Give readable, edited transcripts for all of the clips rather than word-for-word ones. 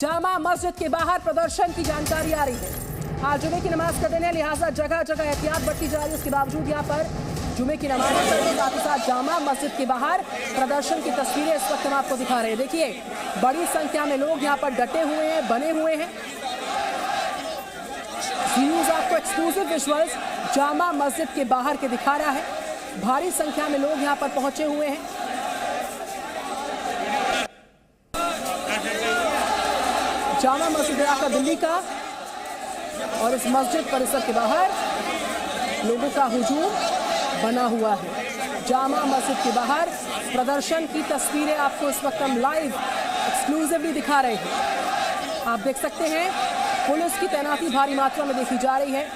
जामा मस्जिद के बाहर प्रदर्शन की जानकारी आ रही है। आज जुमे की नमाज का दिन है, लिहाजा जगह जगह एहतियात बरती जा रही है। उसके बावजूद यहाँ पर जुमे की नमाज के साथ ही साथ जामा मस्जिद के बाहर प्रदर्शन की तस्वीरें इस वक्त हम आपको दिखा रहे हैं। देखिए, बड़ी संख्या में लोग यहाँ पर डटे हुए हैं, बने हुए हैं। न्यूज़ आपको एक्सक्लूसिव विजुअल्स जामा मस्जिद के बाहर के दिखा रहा है। भारी संख्या में लोग यहाँ पर पहुंचे हुए हैं। जामा मस्जिद इलाका दिल्ली का, और इस मस्जिद परिसर के बाहर लोगों का हुजूम बना हुआ है। जामा मस्जिद के बाहर प्रदर्शन की तस्वीरें आपको इस वक्त हम लाइव एक्सक्लूसिवली दिखा रहे हैं। आप देख सकते हैं पुलिस की तैनाती भारी मात्रा में देखी जा रही है।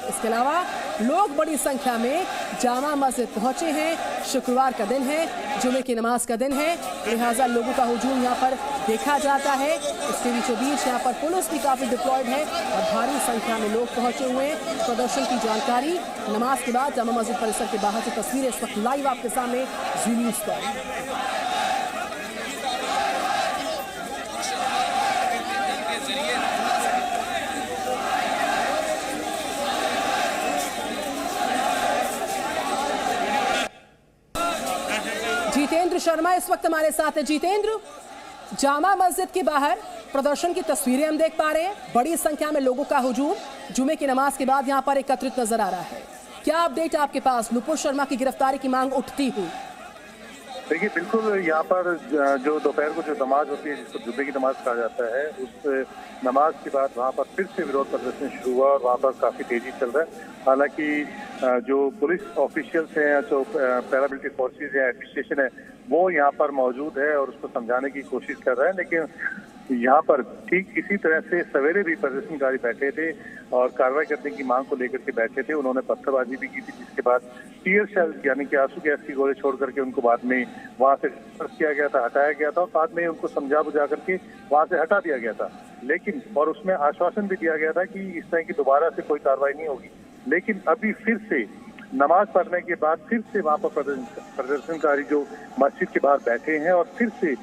इसके अलावा लोग बड़ी संख्या में जामा मस्जिद पहुंचे हैं। शुक्रवार का दिन है, जुमे की नमाज का दिन है, लिहाजा लोगों का हुजूम यहाँ पर देखा जाता है। इसके बीचों बीच यहाँ पर पुलिस भी काफ़ी डिप्लॉयड है और भारी संख्या में लोग पहुंचे हुए हैं। प्रदर्शन की जानकारी नमाज के बाद जामा मस्जिद परिसर के बाहर से तस्वीरें इस वक्त लाइव आपके सामने जी न्यूज़ पर। जितेंद्र शर्मा इस वक्त हमारे साथ है। जितेंद्र, जामा मस्जिद के बाहर प्रदर्शन की तस्वीरें हम देख पा रहे हैं। बड़ी संख्या में लोगों का हुजूम जुमे की नमाज के बाद यहां पर एकत्रित नजर आ रहा है। क्या अपडेट आपके पास? नुपुर शर्मा की गिरफ्तारी की मांग उठती हुई। देखिए, बिल्कुल यहाँ पर जो दोपहर को जो नमाज होती है, जिसको जुमे की नमाज कहा जाता है, उस नमाज के बाद वहाँ पर फिर से विरोध प्रदर्शन शुरू हुआ और वहाँ पर काफ़ी तेजी चल रहा है। हालांकि जो पुलिस ऑफिशियल्स हैं, जो पैरामिलिट्री फोर्सेज हैं, एडमिनिस्ट्रेशन है, वो यहाँ पर मौजूद है और उसको समझाने की कोशिश कर रहा है। लेकिन यहाँ पर ठीक इसी तरह से सवेरे भी प्रदर्शनकारी बैठे थे और कार्रवाई करने की मांग को लेकर के बैठे थे। उन्होंने पत्थरबाजी भी की थी, जिसके बाद टीयर शेल यानी कि आंसू गैस की गोले छोड़ करके उनको बाद में वहाँ से किया गया था, हटाया गया था और बाद में उनको समझा बुझा करके वहाँ से हटा दिया गया था। लेकिन और उसमें आश्वासन भी दिया गया था कि इस तरह की दोबारा से कोई कार्रवाई नहीं होगी। लेकिन अभी फिर से नमाज पढ़ने के बाद फिर से वहाँ पर प्रदर्शनकारी जो मस्जिद के बाहर बैठे हैं और फिर से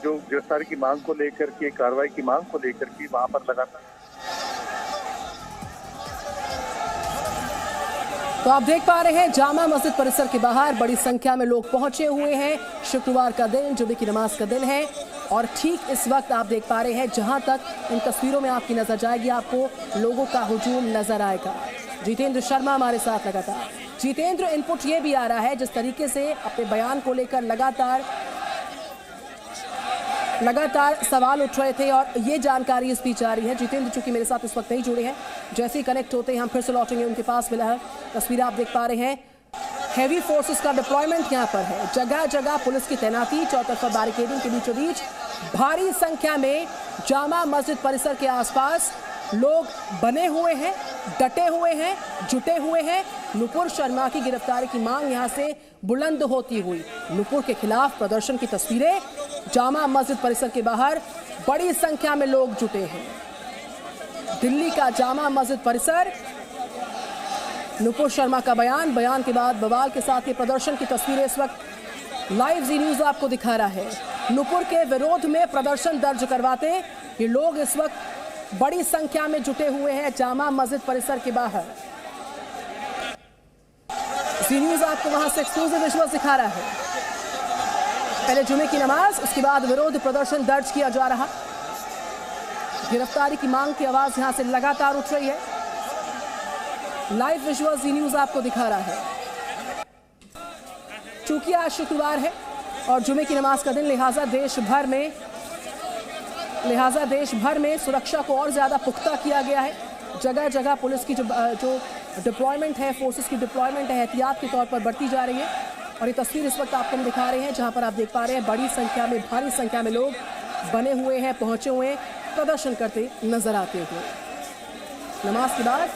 जो गिरफ्तारी की मांग को लेकर के, कार्रवाई की मांग को लेकर के वहाँ पर लगातार। तो आप देख पा रहे हैं जामा मस्जिद परिसर के बाहर बड़ी संख्या में लोग पहुंचे हुए हैं। शुक्रवार का दिन, जुमे की नमाज का दिन है और ठीक इस वक्त आप देख पा रहे हैं, जहां तक इन तस्वीरों में आपकी नजर जाएगी, आपको लोगों का हुजूम नजर आएगा। जितेंद्र शर्मा हमारे साथ लगातार। जितेंद्र, इनपुट ये भी आ रहा है, जिस तरीके से अपने बयान को लेकर लगातार सवाल उठ रहे थे और ये जानकारी इस बीच आ रही है। जितेंद्र चूंकि मेरे साथ इस वक्त नहीं जुड़े हैं, जैसे ही कनेक्ट होते हैं हम फिर से लौटेंगे उनके पास। फिलहाल तस्वीर आप देख पा रहे हैं, हैवी फोर्सेस का डिप्लॉयमेंट यहाँ पर है। जगह जगह पुलिस की तैनाती, चौतरफा बैरिकेडिंग के बीचों बीच भारी संख्या में जामा मस्जिद परिसर के आसपास लोग बने हुए हैं, डटे हुए हैं, जुटे हुए हैं। नुपुर शर्मा की गिरफ्तारी की मांग यहां से बुलंद होती हुई। नुपुर के खिलाफ प्रदर्शन की तस्वीरें जामा मस्जिद परिसर के बाहर बड़ी संख्या में लोग जुटे हैं। दिल्ली का जामा मस्जिद परिसर, नुपुर शर्मा का बयान के बाद बवाल के साथ ये प्रदर्शन की तस्वीरें इस वक्त लाइव जी न्यूज़ आपको दिखा रहा है। नुपुर के विरोध में प्रदर्शन दर्ज करवाते ये लोग इस वक्त बड़ी संख्या में जुटे हुए हैं जामा मस्जिद परिसर के बाहर। जी न्यूज़ आपको वहां से एक्सक्लूसिव विजुअल्स दिखा रहा है। पहले जुमे की नमाज, उसके बाद विरोध प्रदर्शन दर्ज किया जा रहा। गिरफ्तारी की मांग की आवाज यहां से लगातार उठ रही है। लाइव विजुअल्स जी न्यूज़ आपको दिखा रहा है। चूंकि आज शुक्रवार है और जुमे की नमाज का दिन, लिहाजा देश भर में सुरक्षा को और ज़्यादा पुख्ता किया गया है। जगह जगह पुलिस की जो डिप्लॉयमेंट है, फोर्सेस की डिप्लॉयमेंट है, एहतियात के तौर पर बढ़ती जा रही है। और ये तस्वीर इस वक्त आपको हम दिखा रहे हैं, जहां पर आप देख पा रहे हैं बड़ी संख्या में, भारी संख्या में लोग बने हुए हैं, पहुंचे हुए हैं, प्रदर्शन करते नजर आते हुए। नमाज के बाद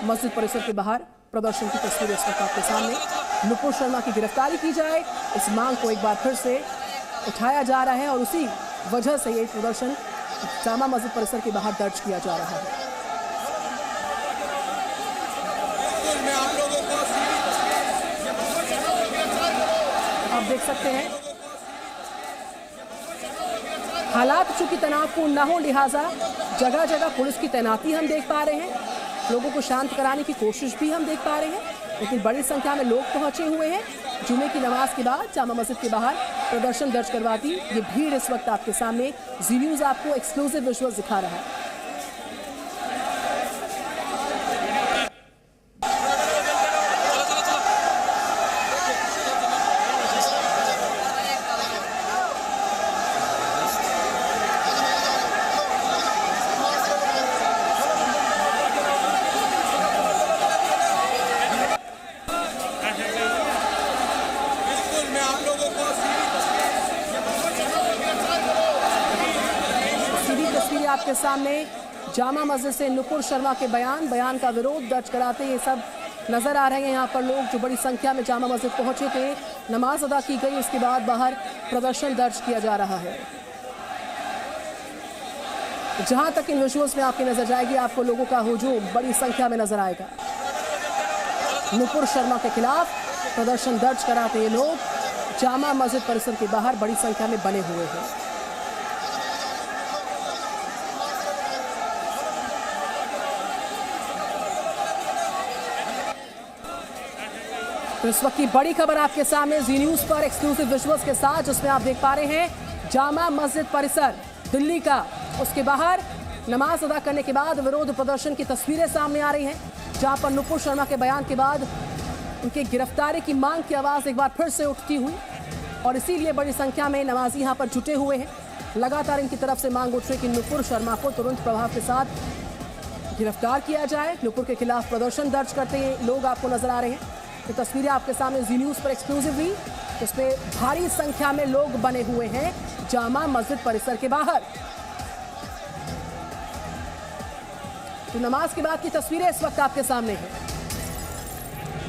मस्जिद परिसर के बाहर प्रदर्शन की तस्वीर इस वक्त आपके सामने। नुपुर शर्मा की गिरफ्तारी की जाए, इस मांग को एक बार फिर से उठाया जा रहा है और उसी वजह से ये प्रदर्शन जामा मस्जिद परिसर के बाहर दर्ज किया जा रहा है। आप देख सकते हैं हालात चूंकि तनावपूर्ण न हो, लिहाजा जगह जगह पुलिस की तैनाती हम देख पा रहे हैं, लोगों को शांत कराने की कोशिश भी हम देख पा रहे हैं, लेकिन बड़ी संख्या में लोग पहुंचे हुए हैं। जुमे की नमाज के बाद जामा मस्जिद के बाहर प्रदर्शन दर्ज करवाती ये भीड़ इस वक्त आपके सामने जी न्यूज़ आपको एक्सक्लूसिव विजुअल्स दिखा रहा है। आपके सामने जामा मस्जिद से नुपुर शर्मा के बयान का विरोध दर्ज कराते ये सब नजर आ रहे हैं। यहाँ पर लोग जो बड़ी संख्या में जामा मस्जिद पहुंचे थे, नमाज अदा की गई, उसके बाद बाहर प्रदर्शन दर्ज किया जा रहा है। जहां तक इन विजुअल्स में आपकी नजर जाएगी, आपको लोगों का हुजूम बड़ी संख्या में नजर आएगा। नुपुर शर्मा के खिलाफ प्रदर्शन दर्ज कराते ये लोग जामा मस्जिद परिसर के बाहर बड़ी संख्या में बने हुए हैं। तो इस वक्त की बड़ी खबर आपके सामने जी न्यूज़ पर एक्सक्लूसिव विजुअल्स के साथ, जिसमें आप देख पा रहे हैं जामा मस्जिद परिसर दिल्ली का, उसके बाहर नमाज अदा करने के बाद विरोध प्रदर्शन की तस्वीरें सामने आ रही हैं, जहां पर नुपुर शर्मा के बयान के बाद उनकी गिरफ्तारी की मांग की आवाज़ एक बार फिर से उठती हुई, और इसीलिए बड़ी संख्या में नमाजी यहाँ पर जुटे हुए हैं। लगातार इनकी तरफ से मांग उठ रही कि नुपुर शर्मा को तुरंत प्रभाव के साथ गिरफ्तार किया जाए। नुपुर के खिलाफ प्रदर्शन दर्ज करते लोग आपको नजर आ रहे हैं। तो तस्वीरें आपके सामने जी न्यूज़ पर एक्सक्लूसिवली, जिसमें भारी संख्या में लोग बने हुए हैं जामा मस्जिद परिसर के बाहर। तो नमाज के बाद की तस्वीरें इस वक्त आपके सामने हैं।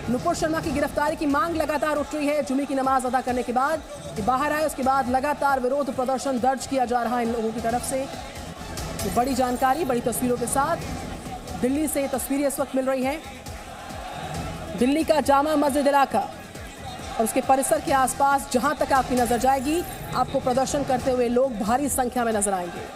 नुपुर शर्मा की गिरफ्तारी की मांग लगातार उठ रही है। जुमे की नमाज अदा करने के बाद बाहर आए, उसके बाद लगातार विरोध प्रदर्शन दर्ज किया जा रहा है इन लोगों की तरफ से। तो बड़ी जानकारी बड़ी तस्वीरों के साथ दिल्ली से तस्वीरें इस वक्त मिल रही हैं। दिल्ली का जामा मस्जिद इलाका और उसके परिसर के आसपास जहां तक आपकी नजर जाएगी, आपको प्रदर्शन करते हुए लोग भारी संख्या में नजर आएंगे।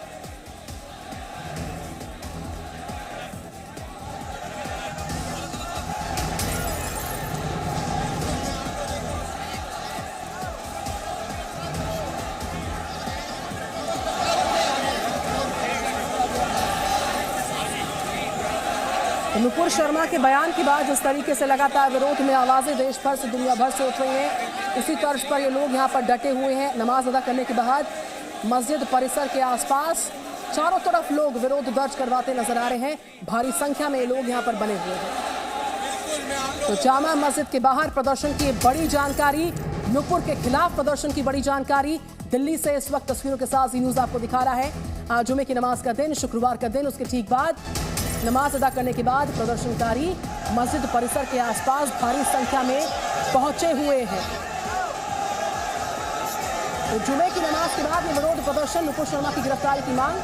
नुपुर शर्मा के बयान के बाद जिस तरीके से लगातार विरोध में आवाजें देश भर से दुनिया भर से उठ रही हैं, उसी तर्ज पर ये लोग यहाँ पर डटे हुए हैं। नमाज अदा करने के बाद मस्जिद परिसर के आसपास चारों तरफ लोग विरोध दर्ज करवाते नजर आ रहे हैं। भारी संख्या में ये लोग यहाँ पर बने हुए हैं। तो जामा मस्जिद के बाहर प्रदर्शन की बड़ी जानकारी, नुपुर के खिलाफ प्रदर्शन की बड़ी जानकारी दिल्ली से इस वक्त तस्वीरों के साथ जी न्यूज़ आपको दिखा रहा है। आज जुमे की नमाज का दिन, शुक्रवार का दिन, उसके ठीक बाद नमाज अदा करने के बाद प्रदर्शनकारी मस्जिद परिसर के आसपास भारी संख्या में पहुंचे हुए हैं। तो जुमे की नमाज के बाद ये विरोध प्रदर्शन, नुपुर शर्मा की गिरफ्तारी की मांग,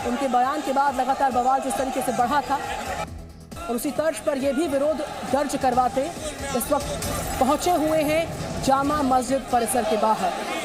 उनके बयान के बाद लगातार बवाल जिस तरीके से बढ़ा था, और उसी तर्ज पर यह भी विरोध दर्ज करवाते इस वक्त पहुंचे हुए हैं जामा मस्जिद परिसर के बाहर।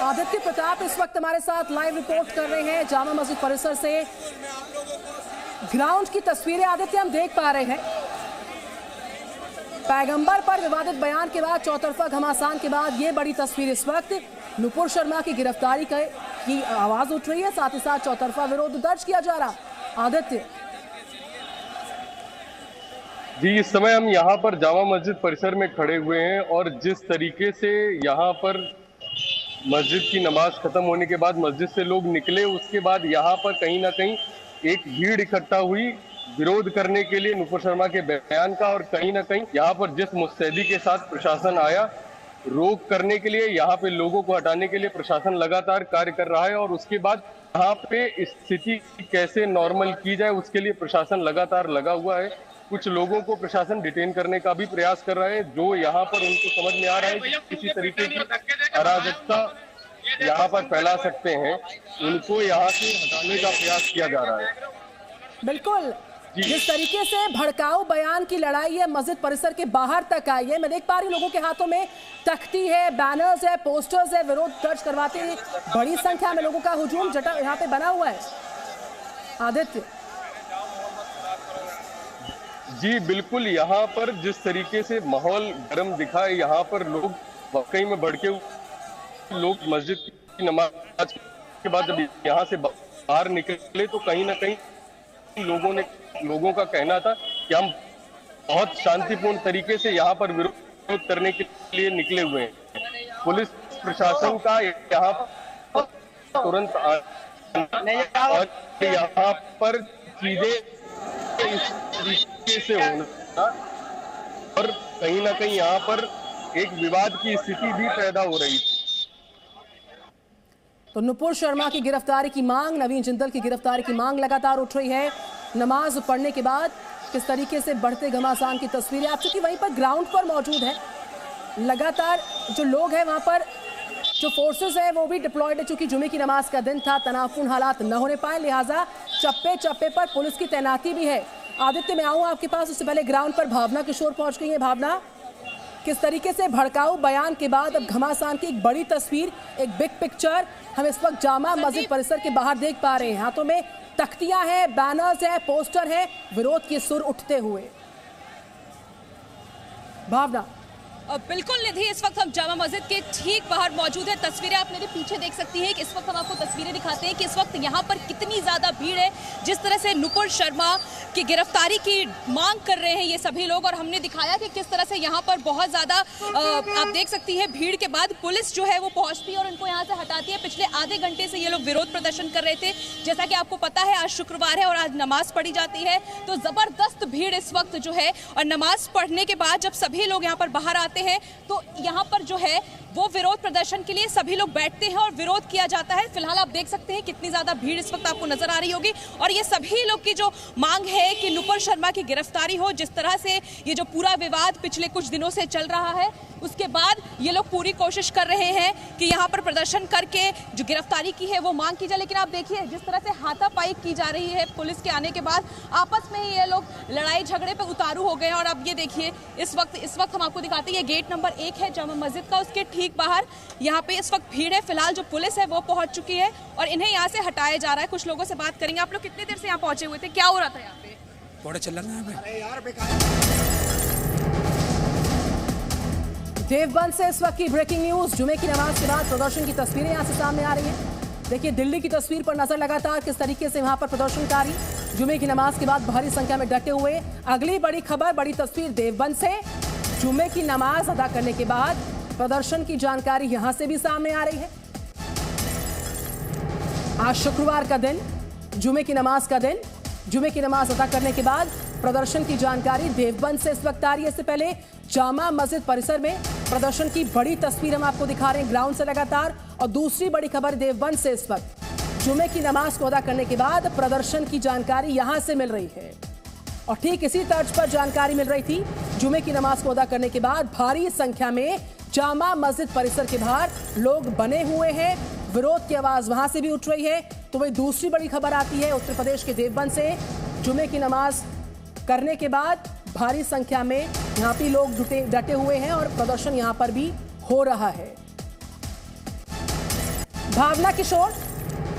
आदित्य प्रताप इस वक्त हमारे साथ लाइव रिपोर्ट कर रहे हैं जामा मस्जिद परिसर से। ग्राउंड की तस्वीरें आदित्य हम देख पा रहे हैं। पैगंबर पर विवादित बयान के बाद चौतरफा घमासान के बाद ये बड़ी तस्वीर इस वक्त नुपुर शर्मा की गिरफ्तारी की आवाज उठ रही है, साथ ही साथ चौतरफा विरोध दर्ज किया जा रहा। आदित्य जी, इस समय हम यहाँ पर जामा मस्जिद परिसर में खड़े हुए हैं और जिस तरीके से यहाँ पर मस्जिद की नमाज खत्म होने के बाद मस्जिद से लोग निकले, उसके बाद यहाँ पर कहीं ना कहीं एक भीड़ इकट्ठा हुई विरोध करने के लिए नुपुर शर्मा के बयान का। और कहीं ना कहीं यहाँ पर जिस मुस्तैदी के साथ प्रशासन आया रोक करने के लिए, यहाँ पे लोगों को हटाने के लिए प्रशासन लगातार कार्य कर रहा है और उसके बाद यहाँ पे स्थिति कैसे नॉर्मल की जाए उसके लिए प्रशासन लगातार लगा हुआ है। कुछ लोगों को प्रशासन डिटेन करने का भी प्रयास कर रहा है, जो यहाँ पर उनको समझ में आ रहा है कि किसी तरीके की अराजकता यहाँ पर फैला सकते हैं, उनको यहाँ से हटाने का प्रयास किया जा रहा है। बिल्कुल, जिस तरीके से भड़काऊ बयान की लड़ाई है मस्जिद परिसर के बाहर तक आई है, मैं देख पा रही हूँ लोगों के हाथों में तख्ती है, बैनर्स है, पोस्टर्स है, विरोध दर्ज करवाते हैं। बड़ी संख्या में लोगों का हुजूम यहाँ पे बना हुआ है। आदित्य जी बिल्कुल, यहाँ पर जिस तरीके से माहौल गर्म दिखा है, यहाँ पर लोग वाकई में भड़के लोग मस्जिद की नमाज के बाद जब यहाँ से बाहर निकले तो कहीं ना कहीं लोगों का कहना था कि हम बहुत शांतिपूर्ण तरीके से यहाँ पर विरोध करने के लिए निकले हुए हैं। पुलिस प्रशासन का यहाँ पर तुरंत और यहाँ पर चीजें इस तरीके से होना और कहीं ना कहीं यहाँ पर एक विवाद की स्थिति भी पैदा हो रही थी। तो नुपुर शर्मा की गिरफ्तारी की मांग, नवीन जिंदल की गिरफ्तारी की मांग लगातार उठ रही है। नमाज पढ़ने के बाद किस तरीके से बढ़ते घमासान की तस्वीरें आप चूंकि वहीं पर ग्राउंड पर मौजूद है, लगातार जो लोग हैं वहां पर जो फोर्सेस है वो भी डिप्लॉयड है। चूंकि जुमे की नमाज का दिन था, तनावपूर्ण हालात न होने पाए, लिहाजा चप्पे चप्पे पर पुलिस की तैनाती भी है। आदित्य मैं आऊँ आपके पास, उससे पहले ग्राउंड पर भावना किशोर पहुंच गई है। भावना, किस तरीके से भड़काऊ बयान के बाद अब घमासान की एक बड़ी तस्वीर, एक बिग पिक्चर हम इस वक्त जामा मस्जिद परिसर के बाहर देख पा रहे हैं। हाथों में तख्तियां हैं, बैनर्स है, पोस्टर है, विरोध के सुर उठते हुए। भावना बिल्कुल निधि, इस वक्त हम जामा मस्जिद के ठीक बाहर मौजूद है। तस्वीरें आप मेरे पीछे देख सकती हैं कि इस वक्त हम आपको तस्वीरें दिखाते हैं कि इस वक्त यहाँ पर कितनी ज़्यादा भीड़ है। जिस तरह से नुपुर शर्मा की गिरफ्तारी की मांग कर रहे हैं ये सभी लोग, और हमने दिखाया कि किस तरह से यहाँ पर बहुत ज़्यादा आप देख सकती है भीड़ के बाद पुलिस जो है वो पहुँचती है और उनको यहाँ से हटाती है। पिछले आधे घंटे से ये लोग विरोध प्रदर्शन कर रहे थे। जैसा कि आपको पता है आज शुक्रवार है और आज नमाज पढ़ी जाती है, तो ज़बरदस्त भीड़ इस वक्त जो है। और नमाज पढ़ने के बाद जब सभी लोग यहाँ पर बाहर आते हैं तो यहाँ पर जो है वो विरोध प्रदर्शन के लिए सभी लोग बैठते हैं और विरोध किया जाता है। फिलहाल आप देख सकते हैं कितनी ज्यादा भीड़ इस वक्त आपको नजर आ रही होगी और ये सभी लोग की जो मांग है कि नुपुर शर्मा की गिरफ्तारी हो। जिस तरह से ये जो पूरा विवाद पिछले कुछ दिनों से चल रहा है, उसके बाद ये लोग पूरी कोशिश कर रहे हैं कि यहाँ पर प्रदर्शन करके जो गिरफ्तारी की है वो मांग की जाए। लेकिन आप देखिए जिस तरह से हाथापाई की जा रही है पुलिस के आने के बाद, आपस में ही ये लोग लड़ाई झगड़े पे उतारू हो गए। और अब ये देखिए इस वक्त हम आपको दिखाते हैं, ये गेट नंबर 1 है जामा मस्जिद का, उसके ठीक बाहर यहाँ पे इस वक्त भीड़ है। फिलहाल जो पुलिस है वो पहुंच चुकी है और इन्हें यहाँ से हटाया जा रहा है। कुछ लोगों से बात करेंगे। आप लोग कितनी देर से यहाँ पहुंचे हुए थे, क्या हो रहा था यहाँ पे? थोड़ा चल रहा है। देवबंद से इस वक्त की ब्रेकिंग न्यूज, जुमे की नमाज के बाद प्रदर्शन की तस्वीरें यहाँ से सामने आ रही हैं। देखिए दिल्ली की तस्वीर पर नजर लगातार किस तरीके से वहां पर प्रदर्शनकारी जुमे की नमाज के बाद भारी संख्या में डटे हुए। अगली बड़ी खबर, बड़ी तस्वीर देवबंद से, जुमे की नमाज अदा करने के बाद प्रदर्शन की जानकारी यहां से भी सामने आ रही है। आज शुक्रवार का दिन, जुमे की नमाज का दिन, जुमे की नमाज अदा करने के बाद प्रदर्शन की जानकारी देवबंद से इस वक्त आ रही है। इससे पहले जामा मस्जिद परिसर में प्रदर्शन की बड़ी तस्वीर हम आपको दिखा रहे हैं ग्राउंड से लगातार। और दूसरी बड़ी खबर देवबंद से इस वक्त जुमे की नमाज को अदा करने के बाद प्रदर्शन की जानकारी यहां से मिल रही है। और ठीक इसी तर्ज पर जानकारी मिल रही थी, जुमे की नमाज को अदा करने के बाद भारी संख्या में जामा मस्जिद परिसर के बाहर लोग बने हुए हैं, विरोध की आवाज वहां से भी उठ रही है। तो वही दूसरी बड़ी खबर आती है उत्तर प्रदेश के देवबंद से, जुमे की नमाज करने के बाद भारी संख्या में यहाँ पे लोग डटे हुए हैं और प्रदर्शन यहाँ पर भी हो रहा है। भावना किशोर,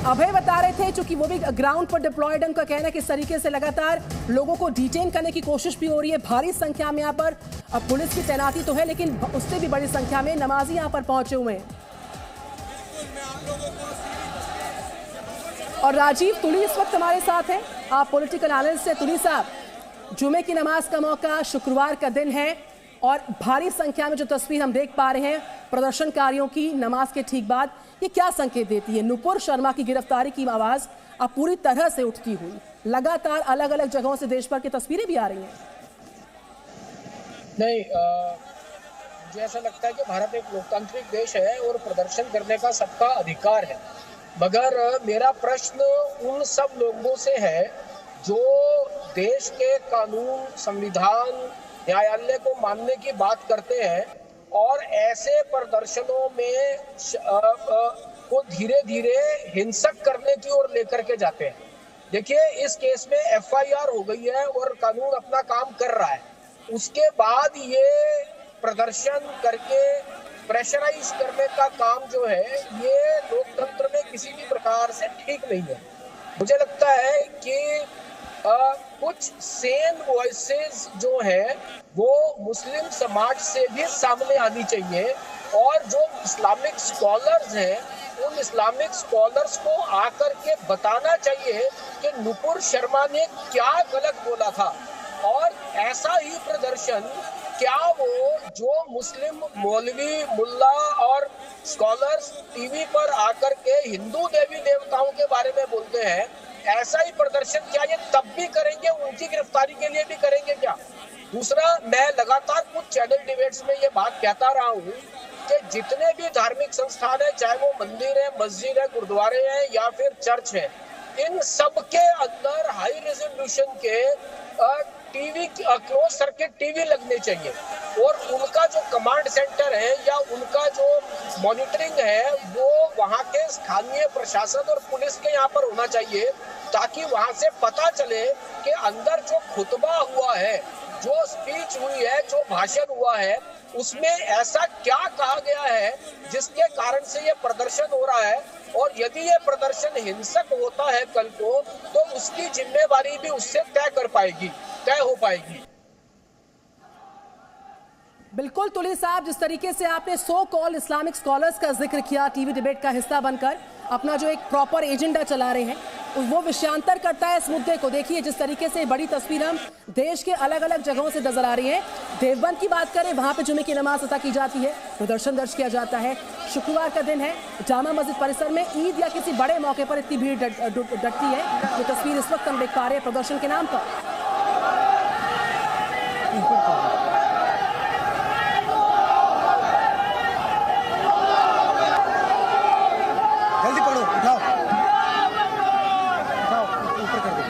अभय बता रहे थे, चूंकि वो भी ग्राउंड पर डिप्लॉयड है, उनका कहना है कि इस तरीके से लगातार लोगों को डिटेन करने की कोशिश भी हो रही है। भारी संख्या में यहाँ पर अब पुलिस की तैनाती तो है, लेकिन उससे भी बड़ी संख्या में नमाजी यहाँ पर पहुंचे हुए हैं। और राजीव तुली इस वक्त हमारे साथ हैं, आप पॉलिटिकल एनालिस्ट हैं। तुली साहब, जुमे की नमाज का मौका, शुक्रवार का दिन है और भारी संख्या में जो तस्वीर हम देख पा रहे हैं प्रदर्शनकारियों की नमाज के ठीक बाद, ये क्या संकेत देती है? नुपुर शर्मा की गिरफ्तारी की आवाज अब पूरी तरह से उठती हुई, लगातार अलग अलग जगहों से देश भर की तस्वीरें भी आ रही हैं। नहीं, मुझे ऐसा लगता है कि भारत एक लोकतांत्रिक देश है और प्रदर्शन करने का सबका अधिकार है, मगर मेरा प्रश्न उन सब लोगों से है जो देश के कानून, संविधान, न्यायालय को मानने की बात करते हैं और ऐसे प्रदर्शनों में को धीरे धीरे हिंसक करने की ओर लेकर के जाते हैं। देखिए, इस केस में एफआईआर हो गई है और कानून अपना काम कर रहा है, उसके बाद ये प्रदर्शन करके प्रेशराइज करने का काम जो है, ये लोकतंत्र में किसी भी प्रकार से ठीक नहीं है। मुझे लगता है कि कुछ सेन वॉइसेस जो है वो मुस्लिम समाज से भी सामने आनी चाहिए और जो इस्लामिक स्कॉलर्स हैं उन इस्लामिक स्कॉलर्स को आकर के बताना चाहिए कि नुपुर शर्मा ने क्या गलत बोला था। और ऐसा ही प्रदर्शन क्या वो जो मुस्लिम मौलवी, मुल्ला और स्कॉलर्स टीवी पर आकर के हिंदू देवी देवताओं के बारे में बोलते हैं, ऐसा ही प्रदर्शन क्या ये तब भी करेंगे, उनकी गिरफ्तारी के लिए भी करेंगे क्या? दूसरा, मैं लगातार कुछ चैनल डिबेट्स में ये बात कहता रहा हूँ कि जितने भी धार्मिक संस्थान है, चाहे वो मंदिर है, मस्जिद है, गुरुद्वारे हैं या फिर चर्च है, इन सब के अंदर हाई रेजोल्यूशन के टीवी, क्लोज सर्किट टीवी लगने चाहिए और उनका जो कमांड सेंटर है या उनका जो मॉनिटरिंग है वो वहाँ के स्थानीय प्रशासन और पुलिस के यहाँ पर होना चाहिए, ताकि वहाँ से पता चले कि अंदर जो खुतबा हुआ है, जो स्पीच हुई है, जो भाषण हुआ है, उसमें ऐसा क्या कहा गया है जिसके कारण से ये प्रदर्शन हो रहा है। और यदि ये प्रदर्शन हिंसक होता है कल को, तो उसकी जिम्मेवारी भी उससे तय हो पाएगी। बिल्कुल तुली साहब, जिस तरीके से आपने सो कॉल इस्लामिक स्कॉलर्स का जिक्र किया टीवी डिबेट का हिस्सा बनकर, अपना जो एक प्रॉपर एजेंडा चला रहे हैं, वो विषयांतर करता है इस मुद्दे को। देखिए, जिस तरीके से बड़ी तस्वीर हम देश के अलग अलग जगहों से नजर आ रही है। देवबंद की बात करें, वहां पे जुमे की नमाज अता की जाती है, प्रदर्शन दर्ज किया जाता है। शुक्रवार का दिन है, जामा मस्जिद परिसर में ईद या किसी बड़े मौके पर इतनी भीड़ डटती है। ये तस्वीर इस वक्त हम देख पा रहे हैं प्रदर्शन के नाम पर। जल्दी पढ़ो, उठाओ ऊपर कर दो।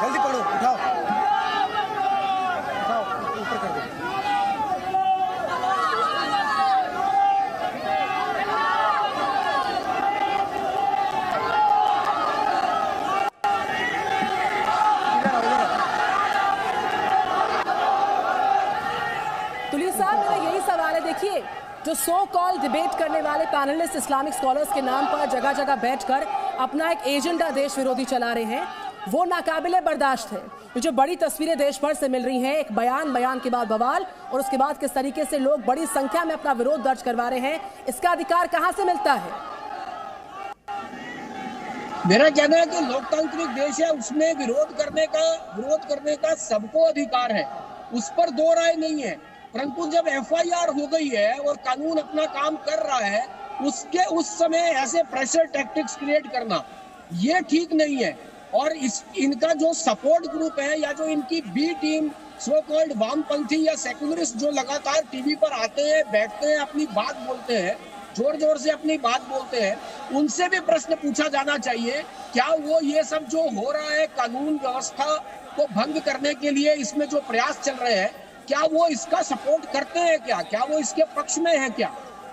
जल्दी पढ़ो, उठाओ ऊपर कर दो। तुली साहब, मेरा यही सवाल है। देखिए, जो सो कॉल डिबेट करने वाले पैनलिस्ट इस्लामिक स्कॉलर्स के नाम पर जगह जगह बैठकर अपना एक एजेंडा देश विरोधी चला रहे हैं, वो नाकाबिले बर्दाश्त है। जो बड़ी तस्वीरें देश भर से मिल रही हैं, एक बयान के बाद बवाल, और उसके बाद किस तरीके से लोग बड़ी संख्या में अपना विरोध दर्ज करवा रहे हैं, इसका अधिकार कहां से मिलता है? मेरा कहना है कि लोकतांत्रिक देश है, उसमें विरोध करने का सबको अधिकार है, उस पर दो राय नहीं है। परंतु जब एफआईआर हो गई है और कानून अपना काम कर रहा है, उस समय ऐसे प्रेशर टैक्टिक्स क्रिएट करना ये ठीक नहीं है। और इनका जो सपोर्ट ग्रुप है या जो इनकी बी टीम, सो कॉल्ड वामपंथी या सेकुलरिस्ट, जो लगातार टीवी पर आते हैं, बैठते हैं, अपनी बात बोलते हैं, जोर जोर से अपनी बात बोलते हैं, उनसे भी प्रश्न पूछा जाना चाहिए, क्या वो ये सब जो हो रहा है कानून व्यवस्था को भंग करने के लिए इसमें जो प्रयास चल रहे हैं, क्या वो इसका सपोर्ट करते हैं क्या वो इसके पक्ष में है क्या?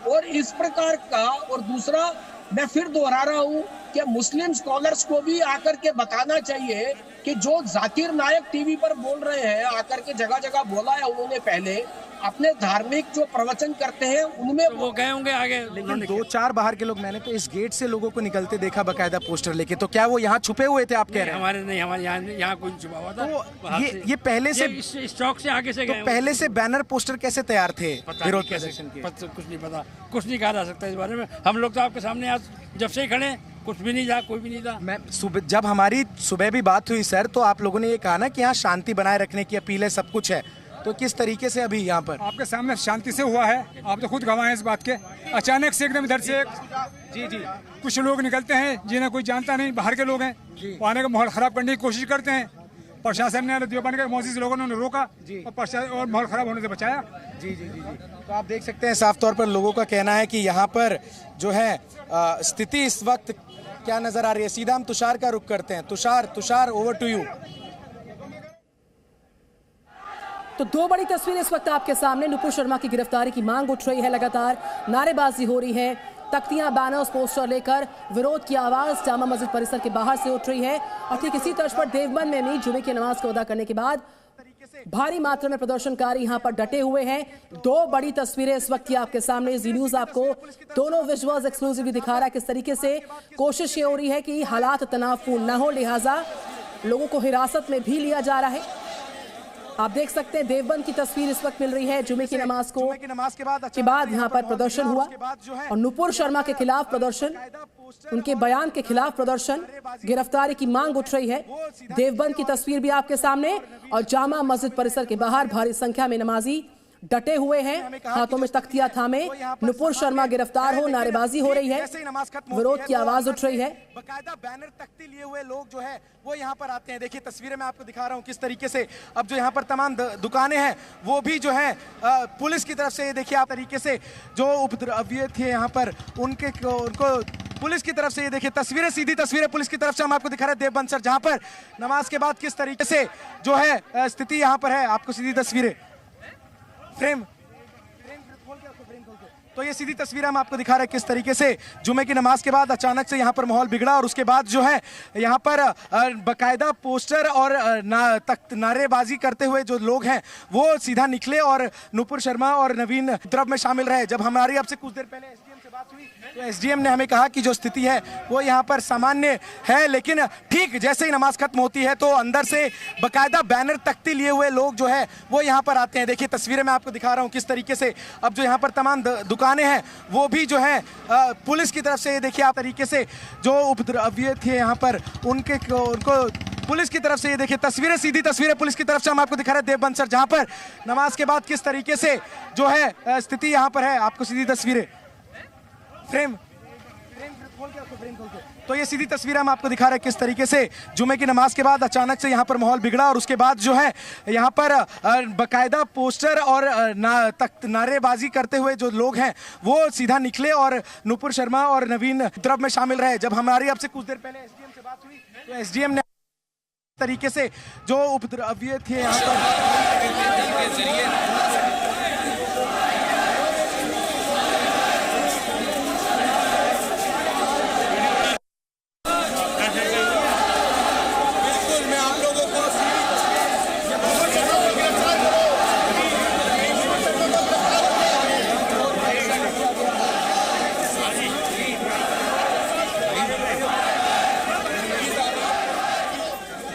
और इस प्रकार का, और दूसरा मैं फिर दोहरा रहा हूँ कि मुस्लिम स्कॉलर्स को भी आकर के बताना चाहिए कि जो जाकिर नायक टीवी पर बोल रहे हैं, आकर के जगह जगह बोला है उन्होंने, पहले अपने धार्मिक जो प्रवचन करते हैं उनमें तो वो गए होंगे आगे। लेकिन 2-4 बाहर के लोग, मैंने तो इस गेट से लोगों को निकलते देखा बकायदा पोस्टर लेके, तो क्या वो यहाँ छुपे हुए थे आप कह रहे हैं? हमारे यहाँ कोई छुपा हुआ था। तो ये पहले से इस चौक से आगे से गए। तो पहले से बैनर पोस्टर कैसे तैयार थे विरोध प्रदर्शन के? कुछ नहीं पता, कुछ नहीं कहा जा सकता इस बारे में। हम लोग तो आपके सामने आज जब से ही खड़े, कुछ भी नहीं था, कोई भी नहीं था। मैं सुबह, जब हमारी सुबह भी बात हुई सर, तो आप लोगों ने ये कहा ना कि यहाँ शांति बनाए रखने की अपील है, सब कुछ है, तो किस तरीके से अभी यहाँ पर? आपके सामने शांति से हुआ है, आप तो खुद गवाह हैं इस बात के। अचानक से एकदम इधर से जी कुछ लोग निकलते हैं जिन्हें कोई जानता नहीं, बाहर के लोग हैं, वो आने का माहौल खराब करने की कोशिश करते हैं। प्रशासन ने, देवबंद के मौजूद लोगों ने रोका और माहौल खराब होने से बचाया। जी। तो आप देख सकते हैं साफ तौर पर लोगों का कहना है कि यहाँ पर जो है स्थिति इस वक्त क्या नजर आ रही है। सीधा हम तुषार का रुख करते हैं। Tushar over to you. तो दो बड़ी तस्वीरें इस वक्त आपके सामने। नुपुर शर्मा की गिरफ्तारी की मांग उठ रही है, लगातार नारेबाजी हो रही है, तख्तियां, बैनर्स, पोस्टर लेकर विरोध की आवाज जामा मस्जिद परिसर के बाहर से उठ रही है। और ठीक इसी तर्ज पर देवबंद में भी जुमे की नमाज को अदा करने के बाद भारी मात्रा में प्रदर्शनकारी यहां पर डटे हुए हैं। दो बड़ी तस्वीरें इस वक्त की आपके सामने। जी न्यूज आपको दोनों विजुअल्स एक्सक्लूसिवली दिखा रहा है किस तरीके से कोशिश ये हो रही है कि हालात तनावपूर्ण न हो, लिहाजा लोगों को हिरासत में भी लिया जा रहा है। आप देख सकते हैं देवबंद की तस्वीर इस वक्त मिल रही है। जुमे की नमाज के बाद यहाँ पर प्रदर्शन हुआ और नुपुर शर्मा के खिलाफ प्रदर्शन, उनके बयान के खिलाफ प्रदर्शन, गिरफ्तारी की मांग उठ रही है। देवबंद की तस्वीर भी आपके सामने और जामा मस्जिद परिसर के बाहर भारी संख्या में नमाजी डटे हुए हैं, हाथों में तख्तियां थामे। नुपुर शर्मा गिरफ्तार हो, नारेबाजी हो रही है, विरोध की आवाज उठ रही है। बकायदा बैनर तख्ती लिए हुए लोग जो है वो यहाँ पर आते हैं। देखिए तस्वीरें मैं आपको दिखा रहा हूँ किस तरीके से अब जो यहाँ पर तमाम दुकानें हैं वो भी जो है पुलिस की तरफ से, देखिए आप तरीके से जो उपद्रवी थे यहाँ पर उनको पुलिस की तरफ से, ये देखिए तस्वीरें, सीधी तस्वीरें पुलिस की तरफ से हम आपको दिखा रहे हैं देवबंद सर, जहाँ पर नमाज के बाद किस तरीके से जो है स्थिति यहाँ पर है। आपको सीधी तस्वीरें फ्रेम तो ये सीधी तस्वीर हम आपको दिखा रहे हैं किस तरीके से जुमे की नमाज के बाद अचानक से यहाँ पर माहौल बिगड़ा और उसके बाद जो है यहाँ पर बकायदा पोस्टर और नारेबाजी करते हुए जो लोग हैं वो सीधा निकले और नुपुर शर्मा और नवीन द्रव में शामिल रहे। जब हमारी आपसे कुछ देर पहले एसडीएम से बात हुई तो एसडीएम ने हमें कहा कि जो स्थिति है वो यहाँ पर सामान्य है, लेकिन ठीक जैसे ही नमाज खत्म होती है तो अंदर से बकायदा बैनर तख्ती लिए हुए लोग जो है वो यहाँ पर आते हैं। देखिए तस्वीरें मैं आपको दिखा रहा हूँ किस तरीके से अब जो यहाँ पर तमाम दुकानें हैं वो भी जो है पुलिस की तरफ से, देखिए आप तरीके से जो उपद्रवी थे यहाँ पर उनको पुलिस की तरफ से, ये देखिए तस्वीरें, सीधी तस्वीरें पुलिस की तरफ से हम आपको दिखा रहे हैं देवबंद सर, जहाँ पर नमाज के बाद किस तरीके से जो है स्थिति यहाँ पर है। आपको सीधी तस्वीरें फ्रेम तो ये सीधी तस्वीर हम आपको दिखा रहे हैं किस तरीके से जुमे की नमाज के बाद अचानक से यहाँ पर माहौल बिगड़ा और उसके बाद जो है यहाँ पर बकायदा पोस्टर और नारेबाजी करते हुए जो लोग हैं वो सीधा निकले और नुपुर शर्मा और नवीन द्रव में शामिल रहे। जब हमारी आपसे कुछ देर पहले एसडीएम से बात हुई तो एसडीएम ने तरीके से जो उपद्रवी थे यहाँ पर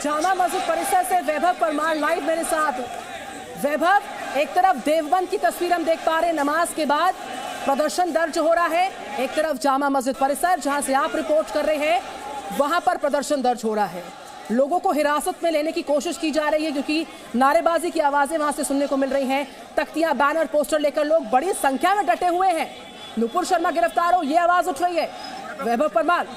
जामा मस्जिद परिसर से वैभव परमार लाइव मेरे साथ। वैभव, एक तरफ देवबंद की तस्वीर हम देख पा रहे हैं, नमाज के बाद प्रदर्शन दर्ज हो रहा है, एक तरफ जामा मस्जिद परिसर जहां से आप रिपोर्ट कर रहे हैं वहां पर प्रदर्शन दर्ज हो रहा है। लोगों को हिरासत में लेने की कोशिश की जा रही है क्योंकि नारेबाजी की आवाजें वहां से सुनने को मिल रही हैं। तख्तियां, बैनर, पोस्टर लेकर लोग बड़ी संख्या में डटे हुए हैं। नुपुर शर्मा गिरफ्तार हो, ये आवाज उठ रही है। वैभव परमार,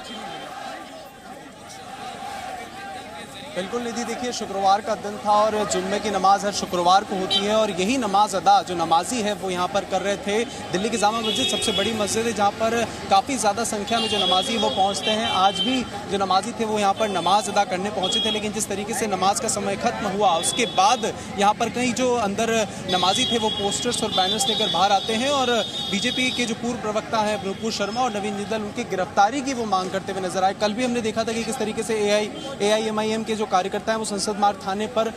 बिल्कुल निधि, देखिए शुक्रवार का दिन था और जुम्मे की नमाज हर शुक्रवार को होती है और यही नमाज अदा जो नमाजी है वो यहाँ पर कर रहे थे। दिल्ली की जामा मस्जिद सबसे बड़ी मस्जिद है जहाँ पर काफ़ी ज़्यादा संख्या में जो नमाजी वो पहुँचते हैं। आज भी जो नमाजी थे वो यहाँ पर नमाज अदा करने पहुँचे थे, लेकिन जिस तरीके से नमाज का समय खत्म हुआ उसके बाद यहाँ पर कई जो अंदर नमाजी थे वो पोस्टर्स और बैनर्स लेकर बाहर आते हैं और बीजेपी के जो पूर्व प्रवक्ता हैं नुपुर शर्मा और नवीन जिंदल उनकी गिरफ्तारी की वो मांग करते हुए नजर आए। कल भी हमने देखा था कि किस तरीके से AIMIM के जो कार्यकर्ता हैं वो संसद मार्ग थाने पर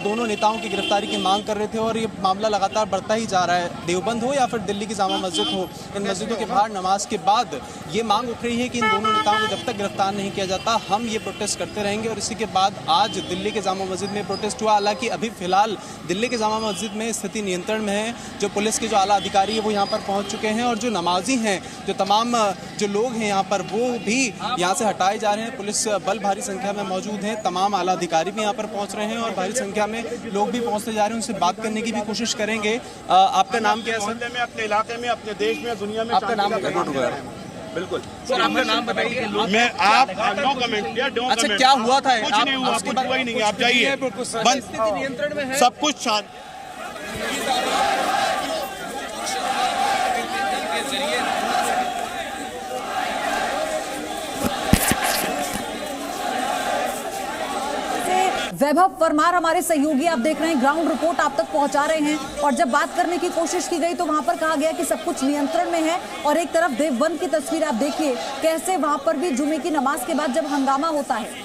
दोनों नेताओं की गिरफ्तारी की मांग कर रहे थे और ये मामला लगातार बढ़ता ही जा रहा है। देवबंद हो या फिर दिल्ली की जामा मस्जिद हो, इन मस्जिदों के बाहर नमाज के बाद ये मांग उठ रही है कि इन दोनों नेताओं को जब तक गिरफ्तार नहीं किया जाता हम ये प्रोटेस्ट करते रहेंगे। और इसी के बाद आज दिल्ली के जामा मस्जिद में प्रोटेस्ट हुआ। हालांकि अभी फिलहाल दिल्ली के जामा मस्जिद में स्थिति नियंत्रण में है। जो पुलिस के जो आला अधिकारी है वो यहाँ पर पहुँच चुके हैं और जो नमाजी हैं, जो तमाम जो लोग हैं यहाँ पर वो भी यहाँ से हटाए जा रहे हैं। पुलिस बल भारी संख्या में मौजूद है, तमाम आला अधिकारी भी यहाँ पर पहुँच रहे हैं और भारी संख्या में लोग भी पहुँचते जा रहे हैं। उनसे बात करने की भी कोशिश करेंगे। आपका नाम क्या है सर? में, अपने इलाके में, अपने देश में, दुनिया में आपका नाम बिल्कुल सर, आपका नाम बताइए। मैं आप नो कमेंट या डोंट अच्छा, क्या हुआ था? कुछ नहीं हुआ, कुछ हुआ ही नहीं। आप जाइए, नियंत्रण में है, सब कुछ शांत। वैभव परमार हमारे सहयोगी आप देख रहे हैं, ग्राउंड रिपोर्ट आप तक पहुंचा रहे हैं। और जब बात करने की कोशिश की गई तो वहां पर कहा गया कि सब कुछ नियंत्रण में है और एक तरफ देवबंद की तस्वीर आप देखिए कैसे वहां पर भी जुमे की नमाज के बाद जब हंगामा होता है।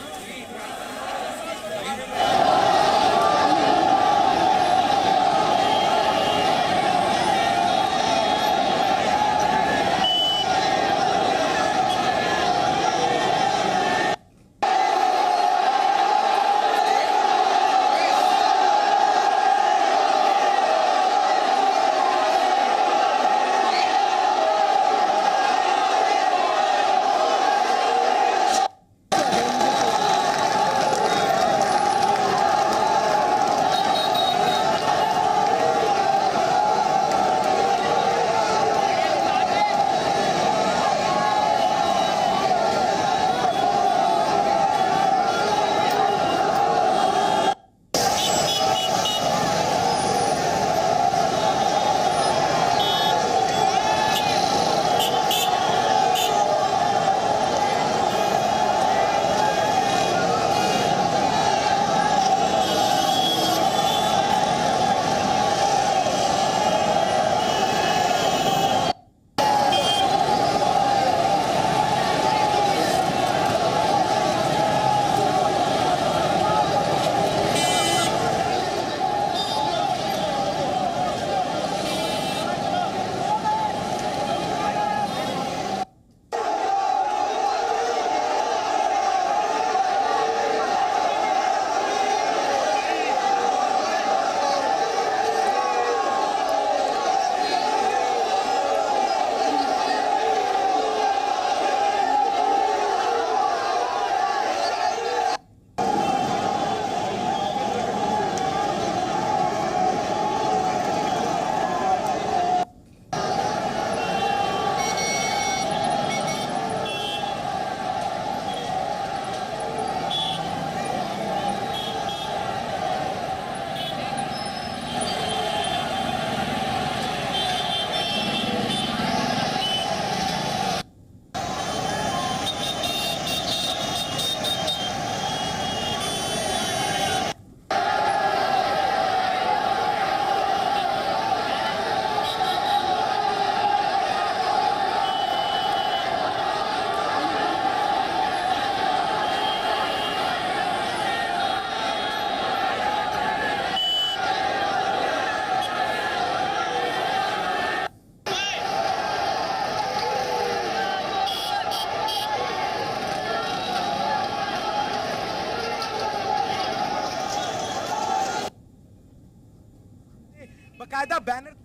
बकायदा बैनर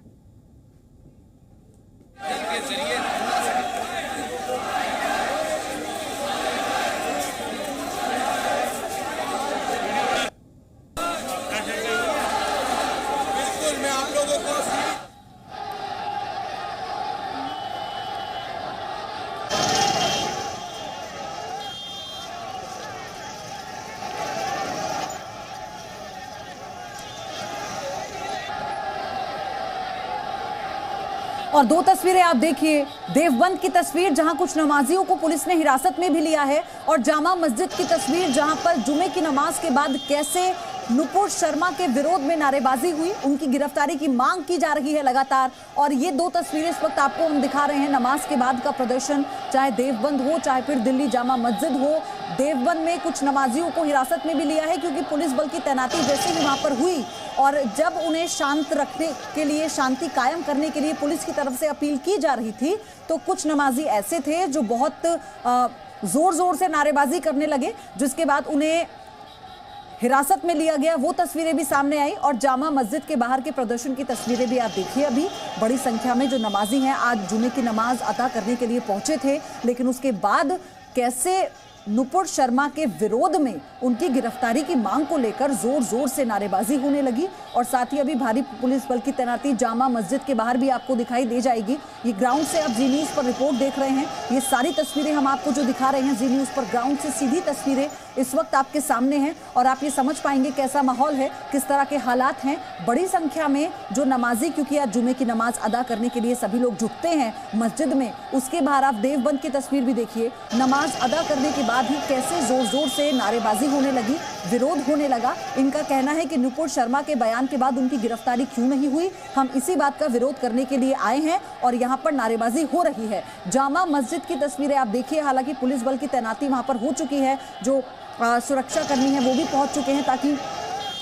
के जरिए बिल्कुल मैं आप लोगों को और दो तस्वीरें आप देखिए, देवबंद की तस्वीर जहां कुछ नमाजियों को पुलिस ने हिरासत में भी लिया है, और जामा मस्जिद की तस्वीर जहां पर जुमे की नमाज के बाद कैसे नुपुर शर्मा के विरोध में नारेबाजी हुई, उनकी गिरफ्तारी की मांग की जा रही है लगातार। और ये दो तस्वीरें इस वक्त आपको हम दिखा रहे हैं नमाज के बाद का प्रदर्शन, चाहे देवबंद हो चाहे फिर दिल्ली जामा मस्जिद हो। देवबंद में कुछ नमाजियों को हिरासत में भी लिया है क्योंकि पुलिस बल की तैनाती जैसे ही वहां पर हुई और जब उन्हें शांत रखने के लिए, शांति कायम करने के लिए पुलिस की तरफ से अपील की जा रही थी, तो कुछ नमाजी ऐसे थे जो बहुत जोर जोर से नारेबाजी करने लगे, जिसके बाद उन्हें हिरासत में लिया गया। वो तस्वीरें भी सामने आई और जामा मस्जिद के बाहर के प्रदर्शन की तस्वीरें भी आप देखिए। अभी बड़ी संख्या में जो नमाजी हैं आज जुमे की नमाज अदा करने के लिए पहुंचे थे, लेकिन उसके बाद कैसे नुपुर शर्मा के विरोध में उनकी गिरफ्तारी की मांग को लेकर जोर जोर से नारेबाजी होने लगी। और साथ ही अभी भारी पुलिस बल की तैनाती जामा मस्जिद के बाहर भी आपको दिखाई दे जाएगी। ये ग्राउंड से आप जी न्यूज़ पर रिपोर्ट देख रहे हैं, ये सारी तस्वीरें हम आपको जो दिखा रहे हैं जी न्यूज़ पर ग्राउंड से सीधी तस्वीरें इस वक्त आपके सामने हैं और आप ये समझ पाएंगे कैसा माहौल है, किस तरह के हालात हैं। बड़ी संख्या में जो नमाजी, क्योंकि आज जुमे की नमाज अदा करने के लिए सभी लोग जुटते हैं मस्जिद में, उसके बाहर आप देवबंद की तस्वीर भी देखिए। नमाज अदा करने के बाद ही कैसे जोर जोर से नारेबाजी होने लगी, विरोध होने लगा। इनका कहना है कि नुपुर शर्मा के बयान के बाद उनकी गिरफ्तारी क्यों नहीं हुई, हम इसी बात का विरोध करने के लिए आए हैं और यहाँ पर नारेबाजी हो रही है। जामा मस्जिद की तस्वीरें आप देखिए, हालांकि पुलिस बल की तैनाती वहाँ पर हो चुकी है, जो सुरक्षा कर्मी है वो भी पहुंच चुके हैं ताकि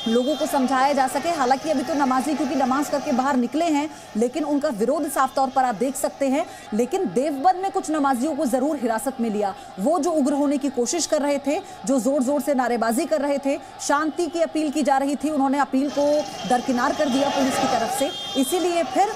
लोगों को समझाया जा सके। हालांकि अभी तो नमाजी क्योंकि नमाज करके बाहर निकले हैं, लेकिन उनका विरोध साफ तौर पर आप देख सकते हैं। लेकिन देवबंद में कुछ नमाजियों को जरूर हिरासत में लिया। वो जो उग्र होने की कोशिश कर रहे थे, जो जोर जोर से नारेबाजी कर रहे थे, शांति की अपील की जा रही थी, उन्होंने अपील को दरकिनार कर दिया पुलिस की तरफ से, इसीलिए फिर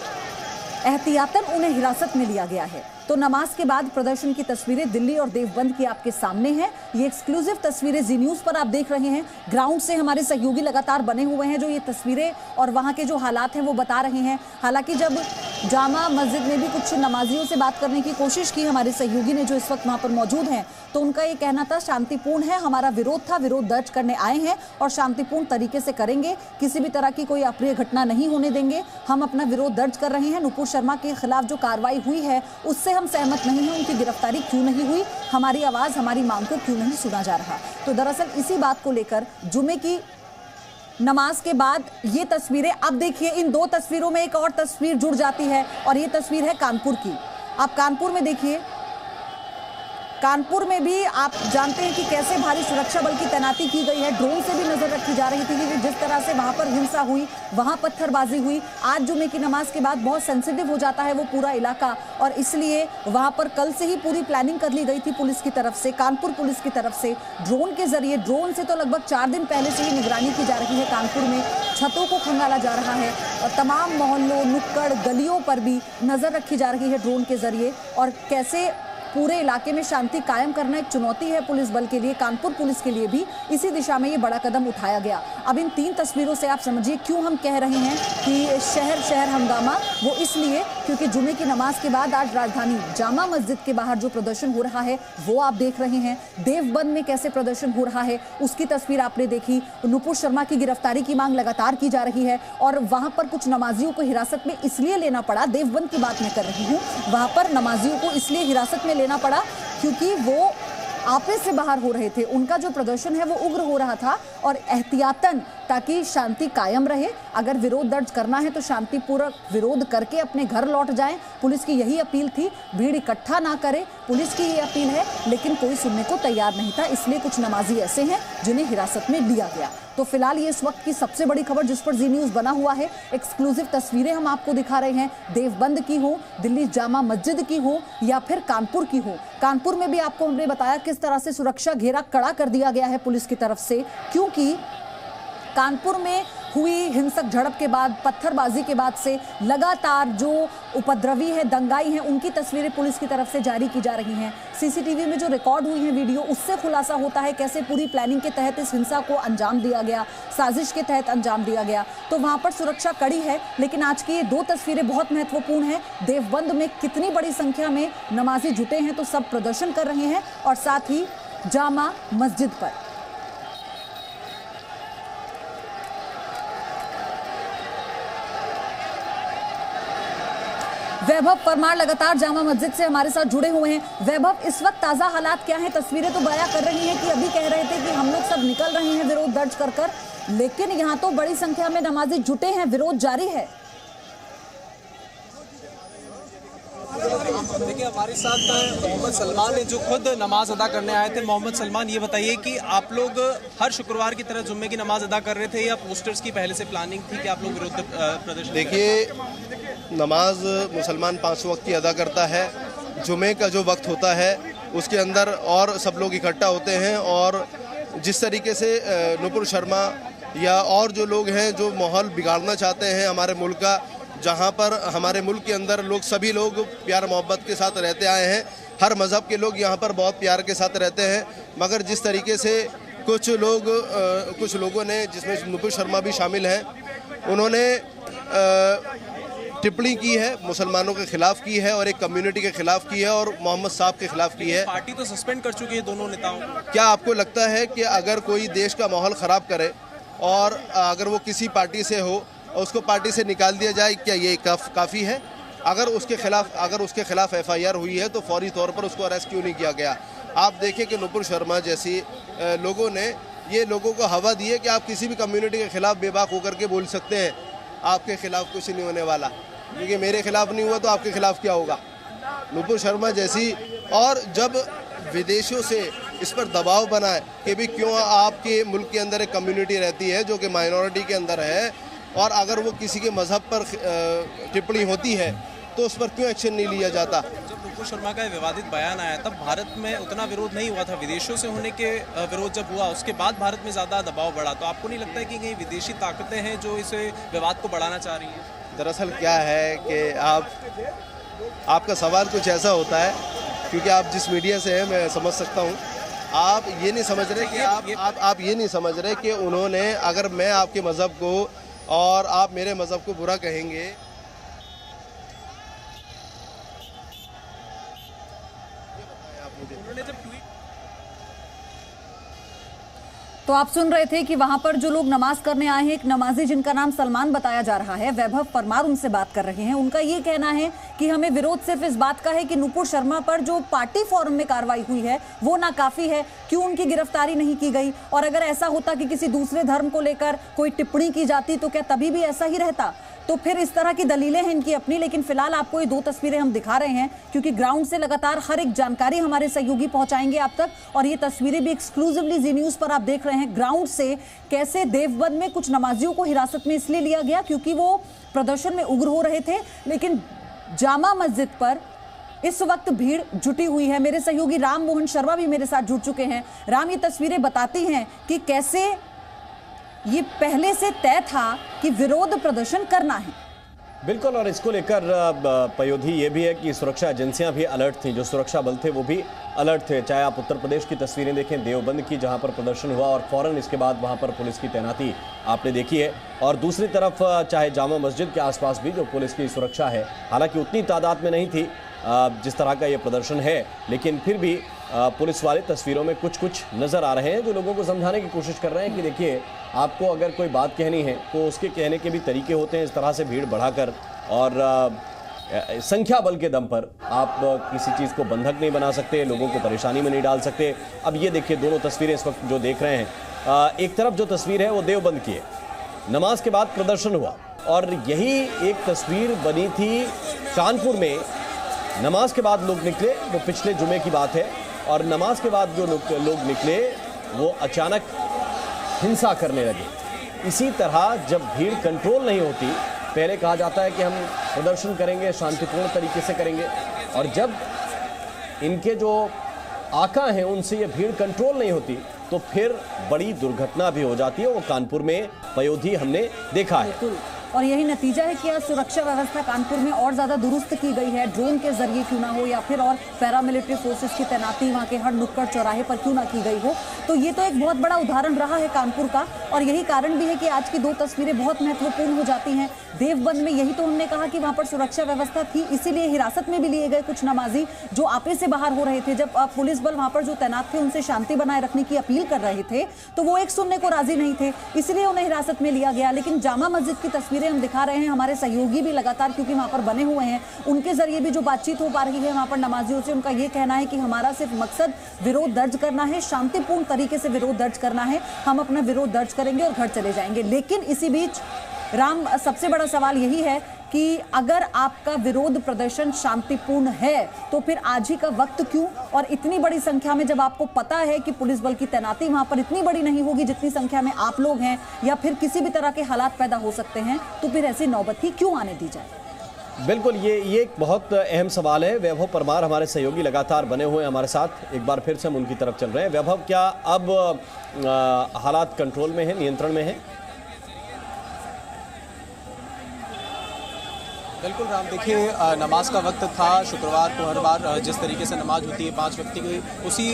एहतियातन उन्हें हिरासत में लिया गया है। तो नमाज के बाद प्रदर्शन की तस्वीरें दिल्ली और देवबंद की आपके सामने हैं। ये एक्सक्लूसिव तस्वीरें जी न्यूज़ पर आप देख रहे हैं। ग्राउंड से हमारे सहयोगी लगातार बने हुए हैं जो ये तस्वीरें और वहाँ के जो हालात हैं वो बता रहे हैं। हालांकि जब जामा मस्जिद में भी कुछ नमाजियों से बात करने की कोशिश की हमारे सहयोगी ने, जो इस वक्त वहाँ पर मौजूद हैं, तो उनका ये कहना था शांतिपूर्ण है, हमारा विरोध था, विरोध दर्ज करने आए हैं और शांतिपूर्ण तरीके से करेंगे, किसी भी तरह की कोई अप्रिय घटना नहीं होने देंगे। हम अपना विरोध दर्ज कर रहे हैं। नुपुर शर्मा के खिलाफ जो कार्रवाई हुई है उससे हम सहमत नहीं हैं। उनकी गिरफ्तारी क्यों नहीं हुई, हमारी आवाज़, हमारी मांग को क्यों नहीं सुना जा रहा। तो दरअसल इसी बात को लेकर जुमे की नमाज के बाद ये तस्वीरें अब देखिए। इन दो तस्वीरों में एक और तस्वीर जुड़ जाती है और ये तस्वीर है कानपुर की। आप कानपुर में देखिए, कानपुर में भी आप जानते हैं कि कैसे भारी सुरक्षा बल की तैनाती की गई है। ड्रोन से भी नजर रखी जा रही थी कि जिस तरह से वहां पर हिंसा हुई, वहां पत्थरबाजी हुई। आज जुमे की नमाज के बाद बहुत सेंसिटिव हो जाता है वो पूरा इलाका और इसलिए वहां पर कल से ही पूरी प्लानिंग कर ली गई थी पुलिस की तरफ से, कानपुर पुलिस की तरफ से। ड्रोन के जरिए, ड्रोन से तो लगभग 4 दिन पहले से ही निगरानी की जा रही है। कानपुर में छतों को खंगाला जा रहा है और तमाम मोहल्लों, नुक्कड़, गलियों पर भी नजर रखी जा रही है ड्रोन के जरिए। और कैसे पूरे इलाके में शांति कायम करना एक चुनौती है पुलिस बल के लिए, कानपुर पुलिस के लिए भी। इसी दिशा में ये बड़ा कदम उठाया गया। अब इन 3 तस्वीरों से आप समझिए क्यों हम कह रहे हैं कि शहर शहर हंगामा। वो इसलिए क्योंकि जुमे की नमाज के बाद आज राजधानी जामा मस्जिद के बाहर जो प्रदर्शन हो रहा है वो आप देख रहे हैं। देवबंद में कैसे प्रदर्शन हो रहा है उसकी तस्वीर आपने देखी। नुपुर शर्मा की गिरफ्तारी की मांग लगातार की जा रही है और वहां पर कुछ नमाजियों को हिरासत में इसलिए लेना पड़ा, देवबंद की बात मैं कर रही हूँ, वहां पर नमाजियों को इसलिए हिरासत में लेना पड़ा क्योंकि वो आपस से बाहर हो रहे थे। उनका जो प्रदर्शन है वो उग्र हो रहा था और एहतियातन, ताकि शांति कायम रहे, अगर विरोध दर्ज करना है तो शांतिपूर्वक विरोध करके अपने घर लौट जाएं। पुलिस की यही अपील थी, भीड़ इकट्ठा ना करे, पुलिस की ये अपील है, लेकिन कोई सुनने को तैयार नहीं था। इसलिए कुछ नमाजी ऐसे हैं जिन्हें हिरासत में लिया गया। तो फिलहाल ये इस वक्त की सबसे बड़ी खबर जिस पर जी न्यूज़ बना हुआ है। एक्सक्लूसिव तस्वीरें हम आपको दिखा रहे हैं, देवबंद की हो, दिल्ली जामा मस्जिद की हो या फिर कानपुर की हो। कानपुर में भी आपको हमने बताया किस तरह से सुरक्षा घेरा कड़ा कर दिया गया है पुलिस की तरफ से, क्योंकि कानपुर में हुई हिंसक झड़प के बाद, पत्थरबाजी के बाद से लगातार जो उपद्रवी है, दंगाई हैं, उनकी तस्वीरें पुलिस की तरफ से जारी की जा रही हैं। सीसीटीवी में जो रिकॉर्ड हुई है वीडियो, उससे खुलासा होता है कैसे पूरी प्लानिंग के तहत इस हिंसा को अंजाम दिया गया, साजिश के तहत अंजाम दिया गया। तो वहां पर सुरक्षा कड़ी है। लेकिन आज की ये 2 तस्वीरें बहुत महत्वपूर्ण हैं। देवबंद में कितनी बड़ी संख्या में नमाजी जुटे हैं, तो सब प्रदर्शन कर रहे हैं, और साथ ही जामा मस्जिद पर वैभव परमार लगातार जामा मस्जिद से हमारे साथ जुड़े हुए हैं। वैभव, इस वक्त ताजा हालात क्या हैं? तस्वीरें तो बयां कर रही हैं कि अभी कह रहे थे कि हम लोग सब निकल रहे हैं विरोध दर्ज कर, लेकिन यहाँ तो बड़ी संख्या में नमाजी जुटे हैं, विरोध जारी है। देखिए, हमारे साथ मोहम्मद सलमान है जो खुद नमाज अदा करने आए थे। मोहम्मद सलमान, ये बताइए कि आप लोग हर शुक्रवार की तरह जुम्मे की नमाज अदा कर रहे थे या पोस्टर्स की पहले से प्लानिंग थी कि आप लोग विरोध प्रदर्शन? देखिए, नमाज मुसलमान 5 वक्त की अदा करता है। जुमे का जो वक्त होता है उसके अंदर और सब लोग इकट्ठा होते हैं, और जिस तरीके से नुपुर शर्मा या और जो लोग हैं जो माहौल बिगाड़ना चाहते हैं हमारे मुल्क का, जहाँ पर हमारे मुल्क के अंदर लोग सभी लोग प्यार मोहब्बत के साथ रहते आए हैं, हर मज़हब के लोग यहाँ पर बहुत प्यार के साथ रहते हैं, मगर जिस तरीके से कुछ लोगों ने, जिसमें नुपुर शर्मा भी शामिल हैं, उन्होंने टिप्पणी की है, मुसलमानों के खिलाफ की है और एक कम्युनिटी के खिलाफ की है और मोहम्मद साहब के खिलाफ की है। पार्टी तो सस्पेंड कर चुकी है दोनों नेताओं को। क्या आपको लगता है कि अगर कोई देश का माहौल ख़राब करे और अगर वो किसी पार्टी से हो और उसको पार्टी से निकाल दिया जाए, क्या ये काफ़ी है? अगर उसके खिलाफ FIR हुई है तो फौरी तौर पर उसको अरेस्ट क्यों नहीं किया गया? आप देखें कि नुपुर शर्मा जैसी लोगों ने ये लोगों को हवा दी है कि आप किसी भी कम्युनिटी के खिलाफ बेबाक होकर के बोल सकते हैं, आपके खिलाफ कुछ नहीं होने वाला, क्योंकि मेरे खिलाफ नहीं हुआ तो आपके खिलाफ क्या होगा? नुपुर शर्मा जैसी, और जब विदेशों से इस पर दबाव बनाए कि भी क्यों आपके मुल्क के अंदर एक कम्युनिटी रहती है जो कि माइनॉरिटी के अंदर है, और अगर वो किसी के मज़हब पर टिप्पणी होती है तो उस पर क्यों एक्शन नहीं लिया जाता? जब नुपुर शर्मा का विवादित बयान आया तब भारत में उतना विरोध नहीं हुआ था, विदेशों से होने के विरोध जब हुआ उसके बाद भारत में ज़्यादा दबाव बढ़ा। तो आपको नहीं लगता है कि कहीं विदेशी ताकतें हैं जो इस विवाद को बढ़ाना चाह रही हैं? दरअसल क्या है कि आपका सवाल कुछ ऐसा होता है, क्योंकि आप जिस मीडिया से हैं मैं समझ सकता हूँ, आप ये नहीं समझ रहे कि आप ये नहीं समझ रहे कि उन्होंने, अगर मैं आपके मज़हब को और आप मेरे मज़हब को बुरा कहेंगे, उन्होंने जब ट्वीट, तो आप सुन रहे थे कि वहां पर जो लोग नमाज करने आए हैं, एक नमाजी जिनका नाम सलमान बताया जा रहा है, वैभव परमार उनसे बात कर रहे हैं। उनका ये कहना है कि हमें विरोध सिर्फ इस बात का है कि नुपुर शर्मा पर जो पार्टी फोरम में कार्रवाई हुई है वो नाकाफी है, क्यों उनकी गिरफ्तारी नहीं की गई, और अगर ऐसा होता कि किसी दूसरे धर्म को लेकर कोई टिप्पणी की जाती तो क्या तभी भी ऐसा ही रहता? तो फिर इस तरह की दलीलें हैं इनकी अपनी। लेकिन फिलहाल आपको ये 2 तस्वीरें हम दिखा रहे हैं क्योंकि ग्राउंड से लगातार हर एक जानकारी हमारे सहयोगी पहुंचाएंगे आप तक, और ये तस्वीरें भी एक्सक्लूसिवली जी न्यूज़ पर आप देख रहे हैं ग्राउंड से कैसे देवबंद में कुछ नमाजियों को हिरासत में इसलिए लिया गया क्योंकि वो प्रदर्शन में उग्र हो रहे थे, लेकिन जामा मस्जिद पर इस वक्त भीड़ जुटी हुई है। मेरे सहयोगी राम मोहन शर्मा भी मेरे साथ जुड़ चुके हैं। राम, ये तस्वीरें बताती हैं कि कैसे ये पहले से तय था कि विरोध प्रदर्शन करना है। बिल्कुल, और इसको लेकर पयोधी ये भी है कि सुरक्षा एजेंसियां भी अलर्ट थीं, जो सुरक्षा बल थे वो भी अलर्ट थे। चाहे आप उत्तर प्रदेश की तस्वीरें देखें देवबंद की, जहां पर प्रदर्शन हुआ और फौरन इसके बाद वहां पर पुलिस की तैनाती आपने देखी है, और दूसरी तरफ चाहे जामा मस्जिद के आसपास भी जो पुलिस की सुरक्षा है, हालांकि उतनी तादाद में नहीं थी जिस तरह का ये प्रदर्शन है, लेकिन फिर भी पुलिस वाले तस्वीरों में कुछ नज़र आ रहे हैं जो लोगों को समझाने की कोशिश कर रहे हैं कि देखिए, आपको अगर कोई बात कहनी है तो उसके कहने के भी तरीके होते हैं। इस तरह से भीड़ बढ़ाकर और संख्या बल के दम पर आप किसी चीज़ को बंधक नहीं बना सकते, लोगों को परेशानी में नहीं डाल सकते। अब ये देखिए, दोनों तस्वीरें इस वक्त जो देख रहे हैं, एक तरफ जो तस्वीर है वो देवबंद की है, नमाज के बाद प्रदर्शन हुआ, और यही एक तस्वीर बनी थी कानपुर में। नमाज के बाद लोग निकले, वो पिछले जुमे की बात है, और नमाज के बाद जो लोग निकले वो अचानक हिंसा करने लगे। इसी तरह जब भीड़ कंट्रोल नहीं होती, पहले कहा जाता है कि हम प्रदर्शन करेंगे, शांतिपूर्ण तरीके से करेंगे, और जब इनके जो आका हैं उनसे ये भीड़ कंट्रोल नहीं होती तो फिर बड़ी दुर्घटना भी हो जाती है। वो कानपुर में पयोधी हमने देखा है, और यही नतीजा है कि आज सुरक्षा व्यवस्था कानपुर में और ज़्यादा दुरुस्त की गई है। ड्रोन के जरिए क्यों ना हो, या फिर और पैरामिलिट्री फोर्सेस की तैनाती वहाँ के हर नुक्कड़ चौराहे पर क्यों ना की गई हो। तो ये तो एक बहुत बड़ा उदाहरण रहा है कानपुर का, और यही कारण भी है कि आज की दो तस्वीरें बहुत महत्वपूर्ण हो जाती हैं। देवबंद में यही तो हमने कहा कि वहां पर सुरक्षा व्यवस्था थी, इसीलिए हिरासत में भी लिए गए कुछ नमाजी जो आपे से बाहर हो रहे थे। जब पुलिस बल वहां पर जो तैनात थे उनसे शांति बनाए रखने की अपील कर रहे थे तो वो एक सुनने को राजी नहीं थे, इसलिए उन्हें हिरासत में लिया गया। लेकिन जामा मस्जिद की तस्वीरें हम दिखा रहे हैं, हमारे सहयोगी भी लगातार क्योंकि वहां पर बने हुए हैं, उनके जरिए भी जो बातचीत हो पा रही है वहां पर नमाजियों से, उनका ये कहना है कि हमारा सिर्फ मकसद विरोध दर्ज करना है, शांतिपूर्ण तरीके से विरोध दर्ज करना है, हम अपना विरोध दर्ज करेंगे और घर चले जाएंगे। लेकिन इसी बीच राम, सबसे बड़ा सवाल यही है कि अगर आपका विरोध प्रदर्शन शांतिपूर्ण है तो फिर आज ही का वक्त क्यों, और इतनी बड़ी संख्या में, जब आपको पता है कि पुलिस बल की तैनाती वहां पर इतनी बड़ी नहीं होगी जितनी संख्या में आप लोग हैं, या फिर किसी भी तरह के हालात पैदा हो सकते हैं, तो फिर ऐसी नौबत ही क्यों आने दी जाए? बिल्कुल, ये एक बहुत अहम सवाल है। वैभव परमार हमारे सहयोगी लगातार बने हुए हैं हमारे साथ, एक बार फिर से हम उनकी तरफ चल रहे हैं। वैभव, क्या अब हालात कंट्रोल में है, नियंत्रण में है? बिल्कुल राम, देखिए नमाज का वक्त था शुक्रवार को, हर बार जिस तरीके से नमाज होती है 5 वक्त की, उसी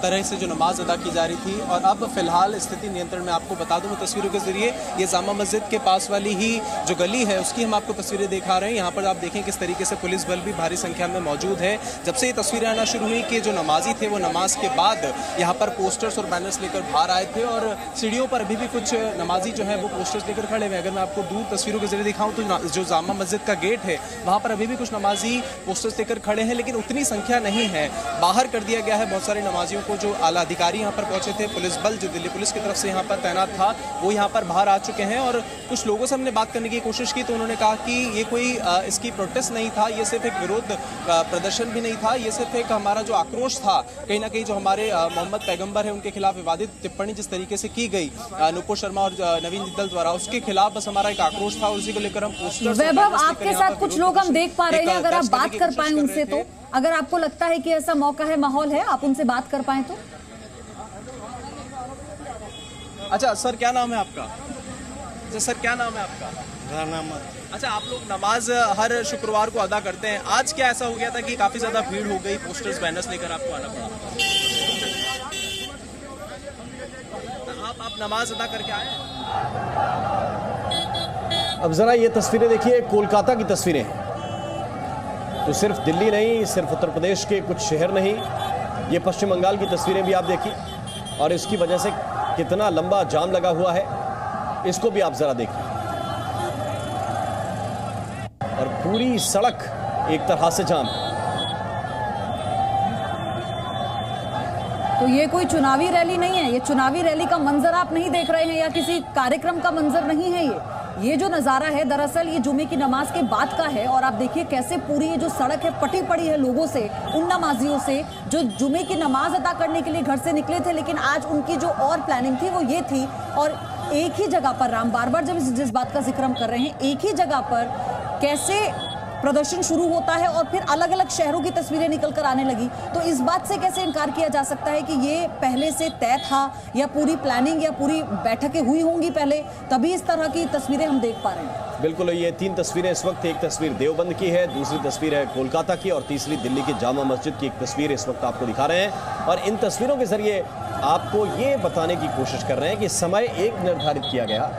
तरह से जो नमाज अदा की जा रही थी। और अब फिलहाल स्थिति नियंत्रण में। आपको बता दूं मैं तस्वीरों के जरिए, ये जामा मस्जिद के पास वाली ही जो गली है उसकी हम आपको तस्वीरें दिखा रहे हैं। यहाँ पर आप देखें किस तरीके से पुलिस बल भी भारी संख्या में मौजूद है। जब से ये तस्वीरें आना शुरू हुई कि जो नमाजी थे वो नमाज के बाद यहाँ पर पोस्टर्स और बैनर्स लेकर बाहर आए थे, और सीढ़ियों पर अभी भी कुछ नमाजी जो है वो पोस्टर्स लेकर खड़े हुए। अगर मैं आपको दूर तस्वीरों के जरिए दिखाऊं तो जो जामा मस्जिद का गेट है वहां पर अभी भी कुछ नमाजी पोस्टर्स लेकर खड़े हैं, लेकिन उतनी संख्या नहीं है। बाहर कर दिया गया है बहुत सारे नमाजियों को। जो आला अधिकारी यहाँ पर पहुंचे थे, पुलिस बल जो दिल्ली पुलिस की तरफ से यहाँ पर तैनात था, वो यहाँ पर बाहर आ चुके हैं। और कुछ लोगों से हमने बात करने की कोशिश की तो उन्होंने कहा कि ये कोई इसकी प्रोटेस्ट नहीं था, ये सिर्फ एक विरोध प्रदर्शन भी नहीं था, ये सिर्फ एक हमारा जो आक्रोश था, कहीं ना कहीं जो हमारे मोहम्मद पैगंबर है उनके खिलाफ विवादित टिप्पणी जिस तरीके से की गई नुपुर शर्मा और नवीन जिद्दल द्वारा, उसके खिलाफ बस हमारा एक आक्रोश था, उसी को लेकर हम पोस्टर्स। वैभव, आपके साथ कुछ लोग हम देख पा रहे हैं, अगर आप बात कर पाए उनसे, तो अगर आपको लगता है कि ऐसा मौका है, माहौल है, आप उनसे बात कर पाए तो। अच्छा सर, क्या नाम है आपका? अच्छा सर, क्या नाम है आपका? मेरा नाम। अच्छा, आप लोग नमाज हर शुक्रवार को अदा करते हैं, आज क्या ऐसा हो गया था कि काफी ज्यादा भीड़ हो गई, पोस्टर्स बैनर्स लेकर आपको आना पड़ा? आप नमाज अदा करके आए? अब जरा ये तस्वीरें देखिए, कोलकाता की तस्वीरें हैं। तो सिर्फ दिल्ली नहीं, सिर्फ उत्तर प्रदेश के कुछ शहर नहीं, ये पश्चिम बंगाल की तस्वीरें भी आप देखिए, और इसकी वजह से कितना लंबा जाम लगा हुआ है इसको भी आप जरा देखिए। और पूरी सड़क एक तरह से जाम है। तो ये कोई चुनावी रैली नहीं है, ये चुनावी रैली का मंजर आप नहीं देख रहे हैं, या किसी कार्यक्रम का मंजर नहीं है। ये जो नज़ारा है दरअसल ये जुमे की नमाज के बाद का है। और आप देखिए कैसे पूरी ये जो सड़क है पटी पड़ी है लोगों से, उन नमाजियों से जो जुमे की नमाज अदा करने के लिए घर से निकले थे, लेकिन आज उनकी जो और प्लानिंग थी वो ये थी। और एक ही जगह पर, राम बार बार जब जिस बात का जिक्र हम कर रहे हैं, एक ही जगह पर कैसे प्रदर्शन शुरू होता है और फिर अलग अलग शहरों की तस्वीरें निकल कर आने लगी, तो इस बात से कैसे इनकार किया जा सकता है कि ये पहले से तय था, या पूरी प्लानिंग या पूरी बैठकें हुई होंगी पहले, तभी इस तरह की तस्वीरें हम देख पा रहे हैं। बिल्कुल, ये 3 तस्वीरें इस वक्त, एक तस्वीर देवबंद की है, दूसरी तस्वीर है कोलकाता की, और तीसरी दिल्ली की जामा मस्जिद की एक तस्वीर इस वक्त आपको दिखा रहे हैं। और इन तस्वीरों के जरिए आपको ये बताने की कोशिश कर रहे हैं कि समय एक निर्धारित किया गया,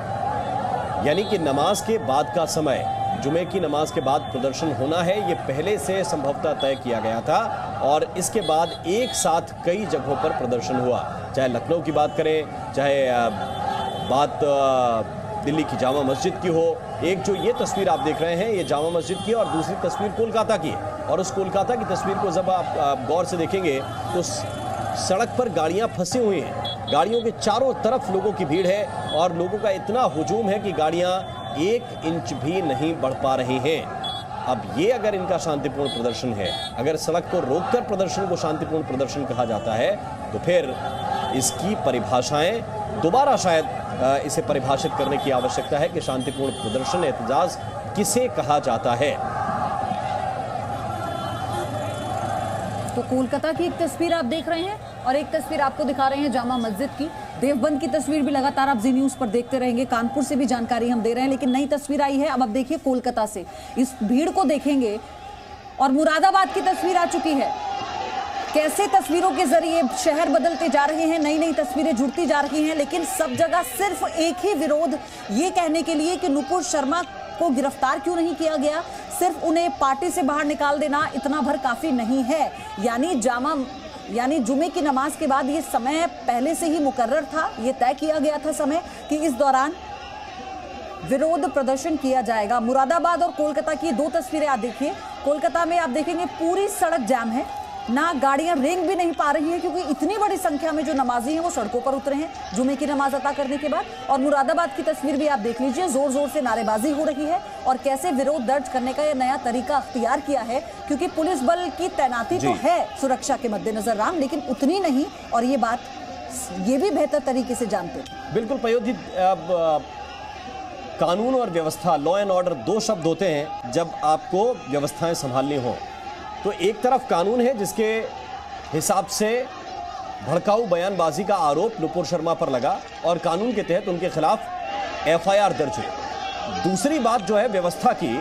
यानी कि नमाज के बाद का समय, जुमे की नमाज के बाद प्रदर्शन होना है, ये पहले से संभवतः तय किया गया था। और इसके बाद एक साथ कई जगहों पर प्रदर्शन हुआ, चाहे लखनऊ की बात करें, चाहे बात दिल्ली की जामा मस्जिद की हो। एक जो ये तस्वीर आप देख रहे हैं ये जामा मस्जिद की, और दूसरी तस्वीर कोलकाता की है। और उस कोलकाता की तस्वीर को जब आप गौर से देखेंगे तो सड़क पर गाड़ियां फंसी हुई हैं, गाड़ियों के चारों तरफ लोगों की भीड़ है, और लोगों का इतना हुजूम है कि गाड़ियां 1 इंच भी नहीं बढ़ पा रही हैं। अब ये अगर इनका शांतिपूर्ण प्रदर्शन है, अगर सड़क को रोककर प्रदर्शन को शांतिपूर्ण प्रदर्शन कहा जाता है, तो फिर इसकी परिभाषाएं दोबारा शायद इसे परिभाषित करने की आवश्यकता है कि शांतिपूर्ण प्रदर्शन, एहतजाज किसे कहा जाता है। तो कोलकाता की एक तस्वीर आप देख रहे हैं, और एक तस्वीर आपको दिखा रहे हैं जामा मस्जिद की। देवबंद की तस्वीर भी लगातार आप जी न्यूज़ पर देखते रहेंगे, कानपुर से भी जानकारी हम दे रहे हैं, लेकिन नई तस्वीर आई है। अब आप देखिए कोलकाता से, इस भीड़ को देखेंगे, और मुरादाबाद की तस्वीर आ चुकी है। कैसे तस्वीरों के जरिए शहर बदलते जा रहे हैं, नई नई तस्वीरें जुड़ती जा रही हैं, लेकिन सब जगह सिर्फ एक ही विरोध ये कहने के लिए कि नुपुर शर्मा को गिरफ्तार क्यों नहीं किया गया। सिर्फ उन्हें पार्टी से बाहर निकाल देना इतना भर काफी नहीं है। यानी जुमे की नमाज के बाद ये समय पहले से ही मुकर्रर था, ये तय किया गया था समय कि इस दौरान विरोध प्रदर्शन किया जाएगा। मुरादाबाद और कोलकाता की दो तस्वीरें आप देखिए। कोलकाता में आप देखेंगे पूरी सड़क जाम है, ना गाड़ियां रेंग भी नहीं पा रही है क्योंकि इतनी बड़ी संख्या में जो नमाजी हैं वो सड़कों पर उतरे हैं जुमे की नमाज अता करने के बाद। और मुरादाबाद की तस्वीर भी आप देख लीजिए, जोर जोर से नारेबाजी हो रही है और कैसे विरोध दर्ज करने का यह नया तरीका अख्तियार किया है, क्योंकि पुलिस बल की तैनाती तो है सुरक्षा के मद्देनजर राम, लेकिन उतनी नहीं, और ये बात ये भी बेहतर तरीके से जानते हैं। बिल्कुल पयोधी, कानून और व्यवस्था, लॉ एंड ऑर्डर दो शब्द होते हैं जब आपको व्यवस्थाएं संभालनी हो। तो एक तरफ कानून है जिसके हिसाब से भड़काऊ बयानबाजी का आरोप नुपुर शर्मा पर लगा और कानून के तहत उनके खिलाफ एफआईआर दर्ज हुई। दूसरी बात जो है व्यवस्था की,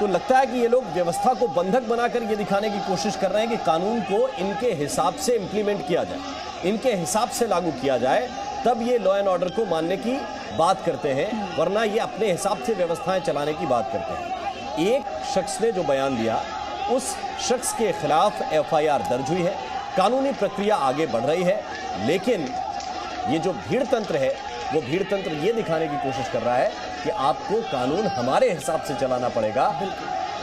तो लगता है कि ये लोग व्यवस्था को बंधक बनाकर ये दिखाने की कोशिश कर रहे हैं कि कानून को इनके हिसाब से इंप्लीमेंट किया जाए, इनके हिसाब से लागू किया जाए, तब ये लॉ एंड ऑर्डर को मानने की बात करते हैं, वरना ये अपने हिसाब से व्यवस्थाएं चलाने की बात करते हैं। एक शख्स ने जो बयान दिया उस शख्स के खिलाफ एफआईआर दर्ज हुई है, कानूनी प्रक्रिया आगे बढ़ रही है, लेकिन ये जो भीड़ तंत्र है वो भीड़ तंत्र ये दिखाने की कोशिश कर रहा है कि आपको कानून हमारे हिसाब से चलाना पड़ेगा।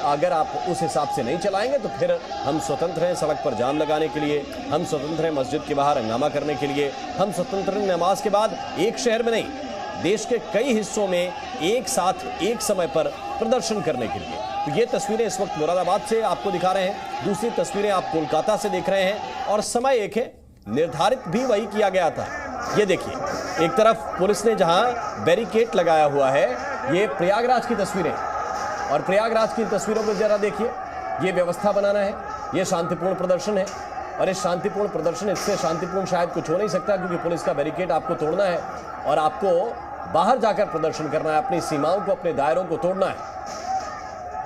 अगर आप उस हिसाब से नहीं चलाएंगे तो फिर हम स्वतंत्र हैं सड़क पर जाम लगाने के लिए, हम स्वतंत्र हैं मस्जिद के बाहर हंगामा करने के लिए, हम स्वतंत्र हैं नमाज के बाद एक शहर में नहीं देश के कई हिस्सों में एक साथ एक समय पर प्रदर्शन करने के लिए। तो ये तस्वीरें इस वक्त मुरादाबाद से आपको दिखा रहे हैं, दूसरी तस्वीरें आप कोलकाता से देख रहे हैं, और समय एक है, निर्धारित भी वही किया गया था। ये देखिए, एक तरफ पुलिस ने जहां बैरिकेड लगाया हुआ है, ये प्रयागराज की तस्वीरें, और प्रयागराज की तस्वीरों को जरा देखिए, ये व्यवस्था बनाना है, ये शांतिपूर्ण प्रदर्शन है, और इस शांतिपूर्ण प्रदर्शन, इससे शांतिपूर्ण शायद कुछ हो नहीं सकता, क्योंकि पुलिस का बैरिकेड आपको तोड़ना है और आपको बाहर जाकर प्रदर्शन करना है, अपनी सीमाओं को, अपने दायरों को तोड़ना है।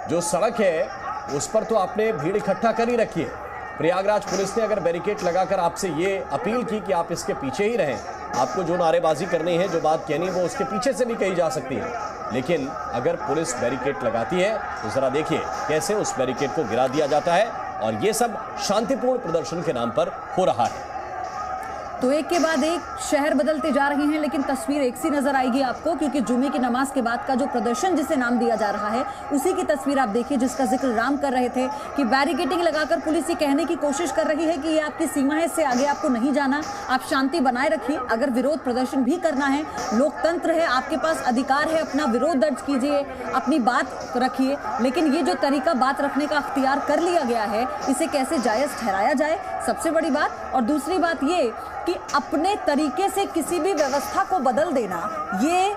जो सड़क है उस पर तो आपने भीड़ इकट्ठा कर ही रखी है। प्रयागराज पुलिस ने अगर बैरिकेड लगाकर आपसे ये अपील की कि आप इसके पीछे ही रहें, आपको जो नारेबाजी करनी है, जो बात कहनी है, वो उसके पीछे से भी कही जा सकती है, लेकिन अगर पुलिस बैरिकेड लगाती है तो जरा देखिए कैसे उस बैरिकेड को गिरा दिया जाता है, और ये सब शांतिपूर्ण प्रदर्शन के नाम पर हो रहा है। तो एक के बाद एक शहर बदलते जा रहे हैं, लेकिन तस्वीर एक सी नजर आएगी आपको, क्योंकि जुमे की नमाज के बाद का जो प्रदर्शन जिसे नाम दिया जा रहा है उसी की तस्वीर आप देखिए, जिसका जिक्र राम कर रहे थे कि बैरिकेडिंग लगाकर पुलिस ये कहने की कोशिश कर रही है कि ये आपकी सीमा है, इससे आगे आपको नहीं जाना, आप शांति बनाए रखिए। अगर विरोध प्रदर्शन भी करना है, लोकतंत्र है, आपके पास अधिकार है, अपना विरोध दर्ज कीजिए, अपनी बात रखिए, लेकिन ये जो तरीका बात रखने का अख्तियार कर लिया गया है, इसे कैसे जायज ठहराया जाए, सबसे बड़ी बात। और दूसरी बात ये कि अपने तरीके से किसी भी व्यवस्था को बदल देना, ये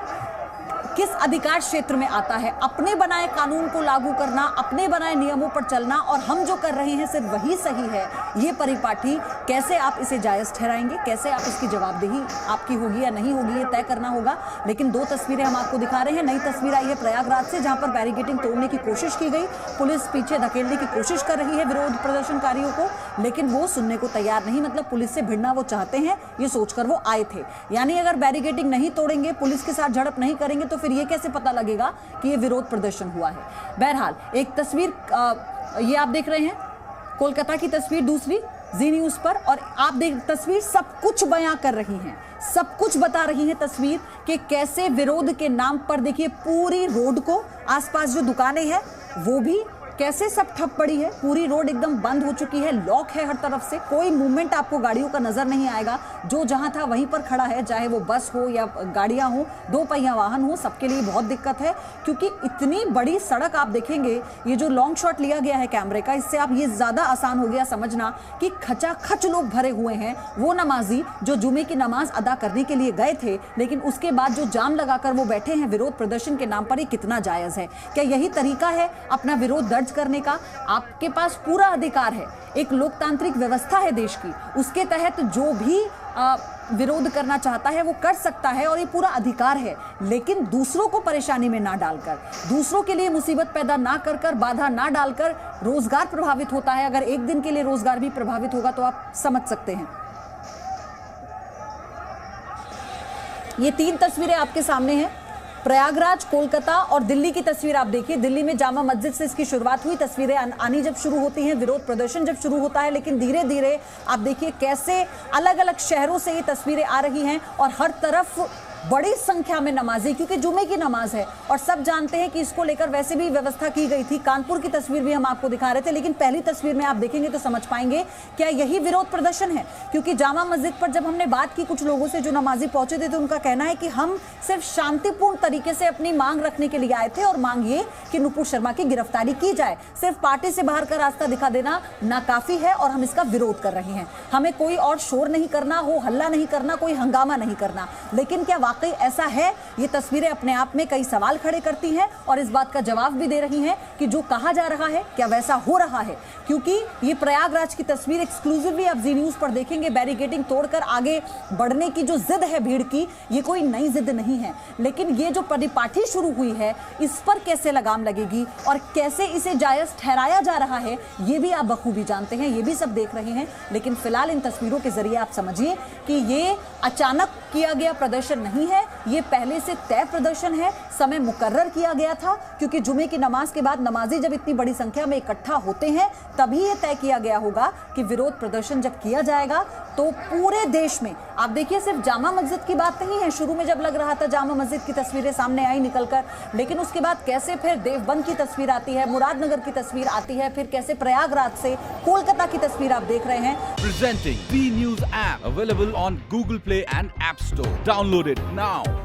किस अधिकार क्षेत्र में आता है? अपने बनाए कानून को लागू करना, अपने बनाए नियमों पर चलना, और हम जो कर रहे हैं सिर्फ वही सही है, ये परिपाटी कैसे आप इसे जायज ठहराएंगे, कैसे आप इसकी जवाबदेही आपकी होगी या नहीं होगी, ये तय करना होगा। लेकिन दो तस्वीरें हम आपको दिखा रहे हैं। नई तस्वीर आई है प्रयागराज से, जहां पर बैरिकेडिंग तोड़ने की कोशिश की गई, पुलिस पीछे धकेलने की कोशिश कर रही है विरोध प्रदर्शनकारियों को, लेकिन वो सुनने को तैयार नहीं, मतलब पुलिस से भिड़ना वो चाहते हैं, ये सोचकर वो आए थे। यानी अगर बैरिकेडिंग नहीं तोड़ेंगे, पुलिस के साथ झड़प नहीं करेंगे, तो फिर ये कैसे पता लगेगा कि ये विरोध प्रदर्शन हुआ है। बहरहाल एक तस्वीर ये आप देख रहे हैं, कोलकाता की तस्वीर दूसरी जी न्यूज पर, और आप देख तस्वीर सब कुछ बयां कर रही हैं, सब कुछ बता रही है तस्वीर कि कैसे विरोध के नाम पर देखिए पूरी रोड को, आसपास जो दुकानें हैं वो भी कैसे सब ठप पड़ी है, पूरी रोड एकदम बंद हो चुकी है, लॉक है हर तरफ से, कोई मूवमेंट आपको गाड़ियों का नजर नहीं आएगा, जो जहां था वहीं पर खड़ा है, चाहे वो बस हो या गाड़ियां हो, दो पहिया वाहन हो, सबके लिए बहुत दिक्कत है, क्योंकि इतनी बड़ी सड़क आप देखेंगे, ये जो लॉन्ग शॉट लिया गया है कैमरे का, इससे आप ये ज्यादा आसान हो गया समझना कि खचाखच लोग भरे हुए हैं, वो नमाजी जो जुमे की नमाज अदा करने के लिए गए थे, लेकिन उसके बाद जो जाम लगाकर वो बैठे हैं विरोध प्रदर्शन के नाम पर, ये कितना जायज है? क्या यही तरीका है अपना विरोध दर्ज करने का? आपके पास पूरा अधिकार है, एक लोकतांत्रिक व्यवस्था है देश की, उसके तहत जो भी विरोध करना चाहता है वो कर सकता है और ये पूरा अधिकार है, लेकिन दूसरों को परेशानी में ना डालकर, दूसरों के लिए मुसीबत पैदा ना कर कर, बाधा ना डालकर रोजगार प्रभावित होता है। अगर एक दिन के लिए रोजगार भी प्रभावित होगा तो आप समझ सकते हैं। ये 3 तस्वीरें आपके सामने हैं, प्रयागराज, कोलकाता और दिल्ली की तस्वीर आप देखिए। दिल्ली में जामा मस्जिद से इसकी शुरुआत हुई, तस्वीरें आनी जब शुरू होती हैं, विरोध प्रदर्शन जब शुरू होता है, लेकिन धीरे धीरे आप देखिए कैसे अलग अलग शहरों से ये तस्वीरें आ रही हैं और हर तरफ बड़ी संख्या में नमाजी, क्योंकि जुमे की नमाज है और सब जानते हैं कि इसको लेकर वैसे भी व्यवस्था की गई थी। कानपुर की तस्वीर भी हम आपको दिखा रहे थे, लेकिन पहली तस्वीर में आप देखेंगे तो समझ पाएंगे क्या यही विरोध प्रदर्शन है। क्योंकि जामा मस्जिद पर जब हमने बात की कुछ लोगों से जो नमाजी पहुंचे थे, तो उनका कहना है कि हम सिर्फ शांतिपूर्ण तरीके से अपनी मांग रखने के लिए आए थे और मांग ये कि नुपुर शर्मा की गिरफ्तारी की जाए। सिर्फ पार्टी से बाहर का रास्ता दिखा देना नाकाफी है और हम इसका विरोध कर रहे हैं। हमें कोई और शोर नहीं करना, हो हल्ला नहीं करना, कोई हंगामा नहीं करना। लेकिन क्या वाकई ऐसा है? ये तस्वीरें अपने आप में कई सवाल खड़े करती हैं और इस बात का जवाब भी दे रही हैं कि जो कहा जा रहा है क्या वैसा हो रहा है। क्योंकि ये प्रयागराज की तस्वीर एक्सक्लूसिवली आप जी न्यूज पर देखेंगे। बैरिकेडिंग तोड़कर आगे बढ़ने की जो जिद है भीड़ की, ये कोई नई जिद नहीं है, लेकिन ये जो परिपाटी शुरू हुई है इस पर कैसे लगाम लगेगी और कैसे इसे जायज ठहराया जा रहा है, ये भी आप बखूबी जानते हैं, ये भी सब देख रहे हैं। लेकिन फिलहाल इन तस्वीरों के जरिए आप समझिए कि ये अचानक किया गया प्रदर्शन नहीं है, ये पहले से तय प्रदर्शन है। समय मुकर्रर किया गया था, क्योंकि जुमे की नमाज के बाद नमाजी जब इतनी बड़ी संख्या में इकट्ठा होते हैं तभी ये तय किया गया होगा कि विरोध प्रदर्शन जब किया जाएगा तो पूरे देश में। आप देखिए सिर्फ जामा मस्जिद की बात नहीं है, शुरू में जब लग रहा था जामा मस्जिद की तस्वीरें सामने आई निकलकर, लेकिन उसके बाद कैसे फिर देवबंद की तस्वीर आती है, मुरादनगर की तस्वीर आती है, फिर कैसे प्रयागराज से कोलकाता की तस्वीर आप देख रहे हैं। Presenting B News app available on Google Play and App Store. Download it now.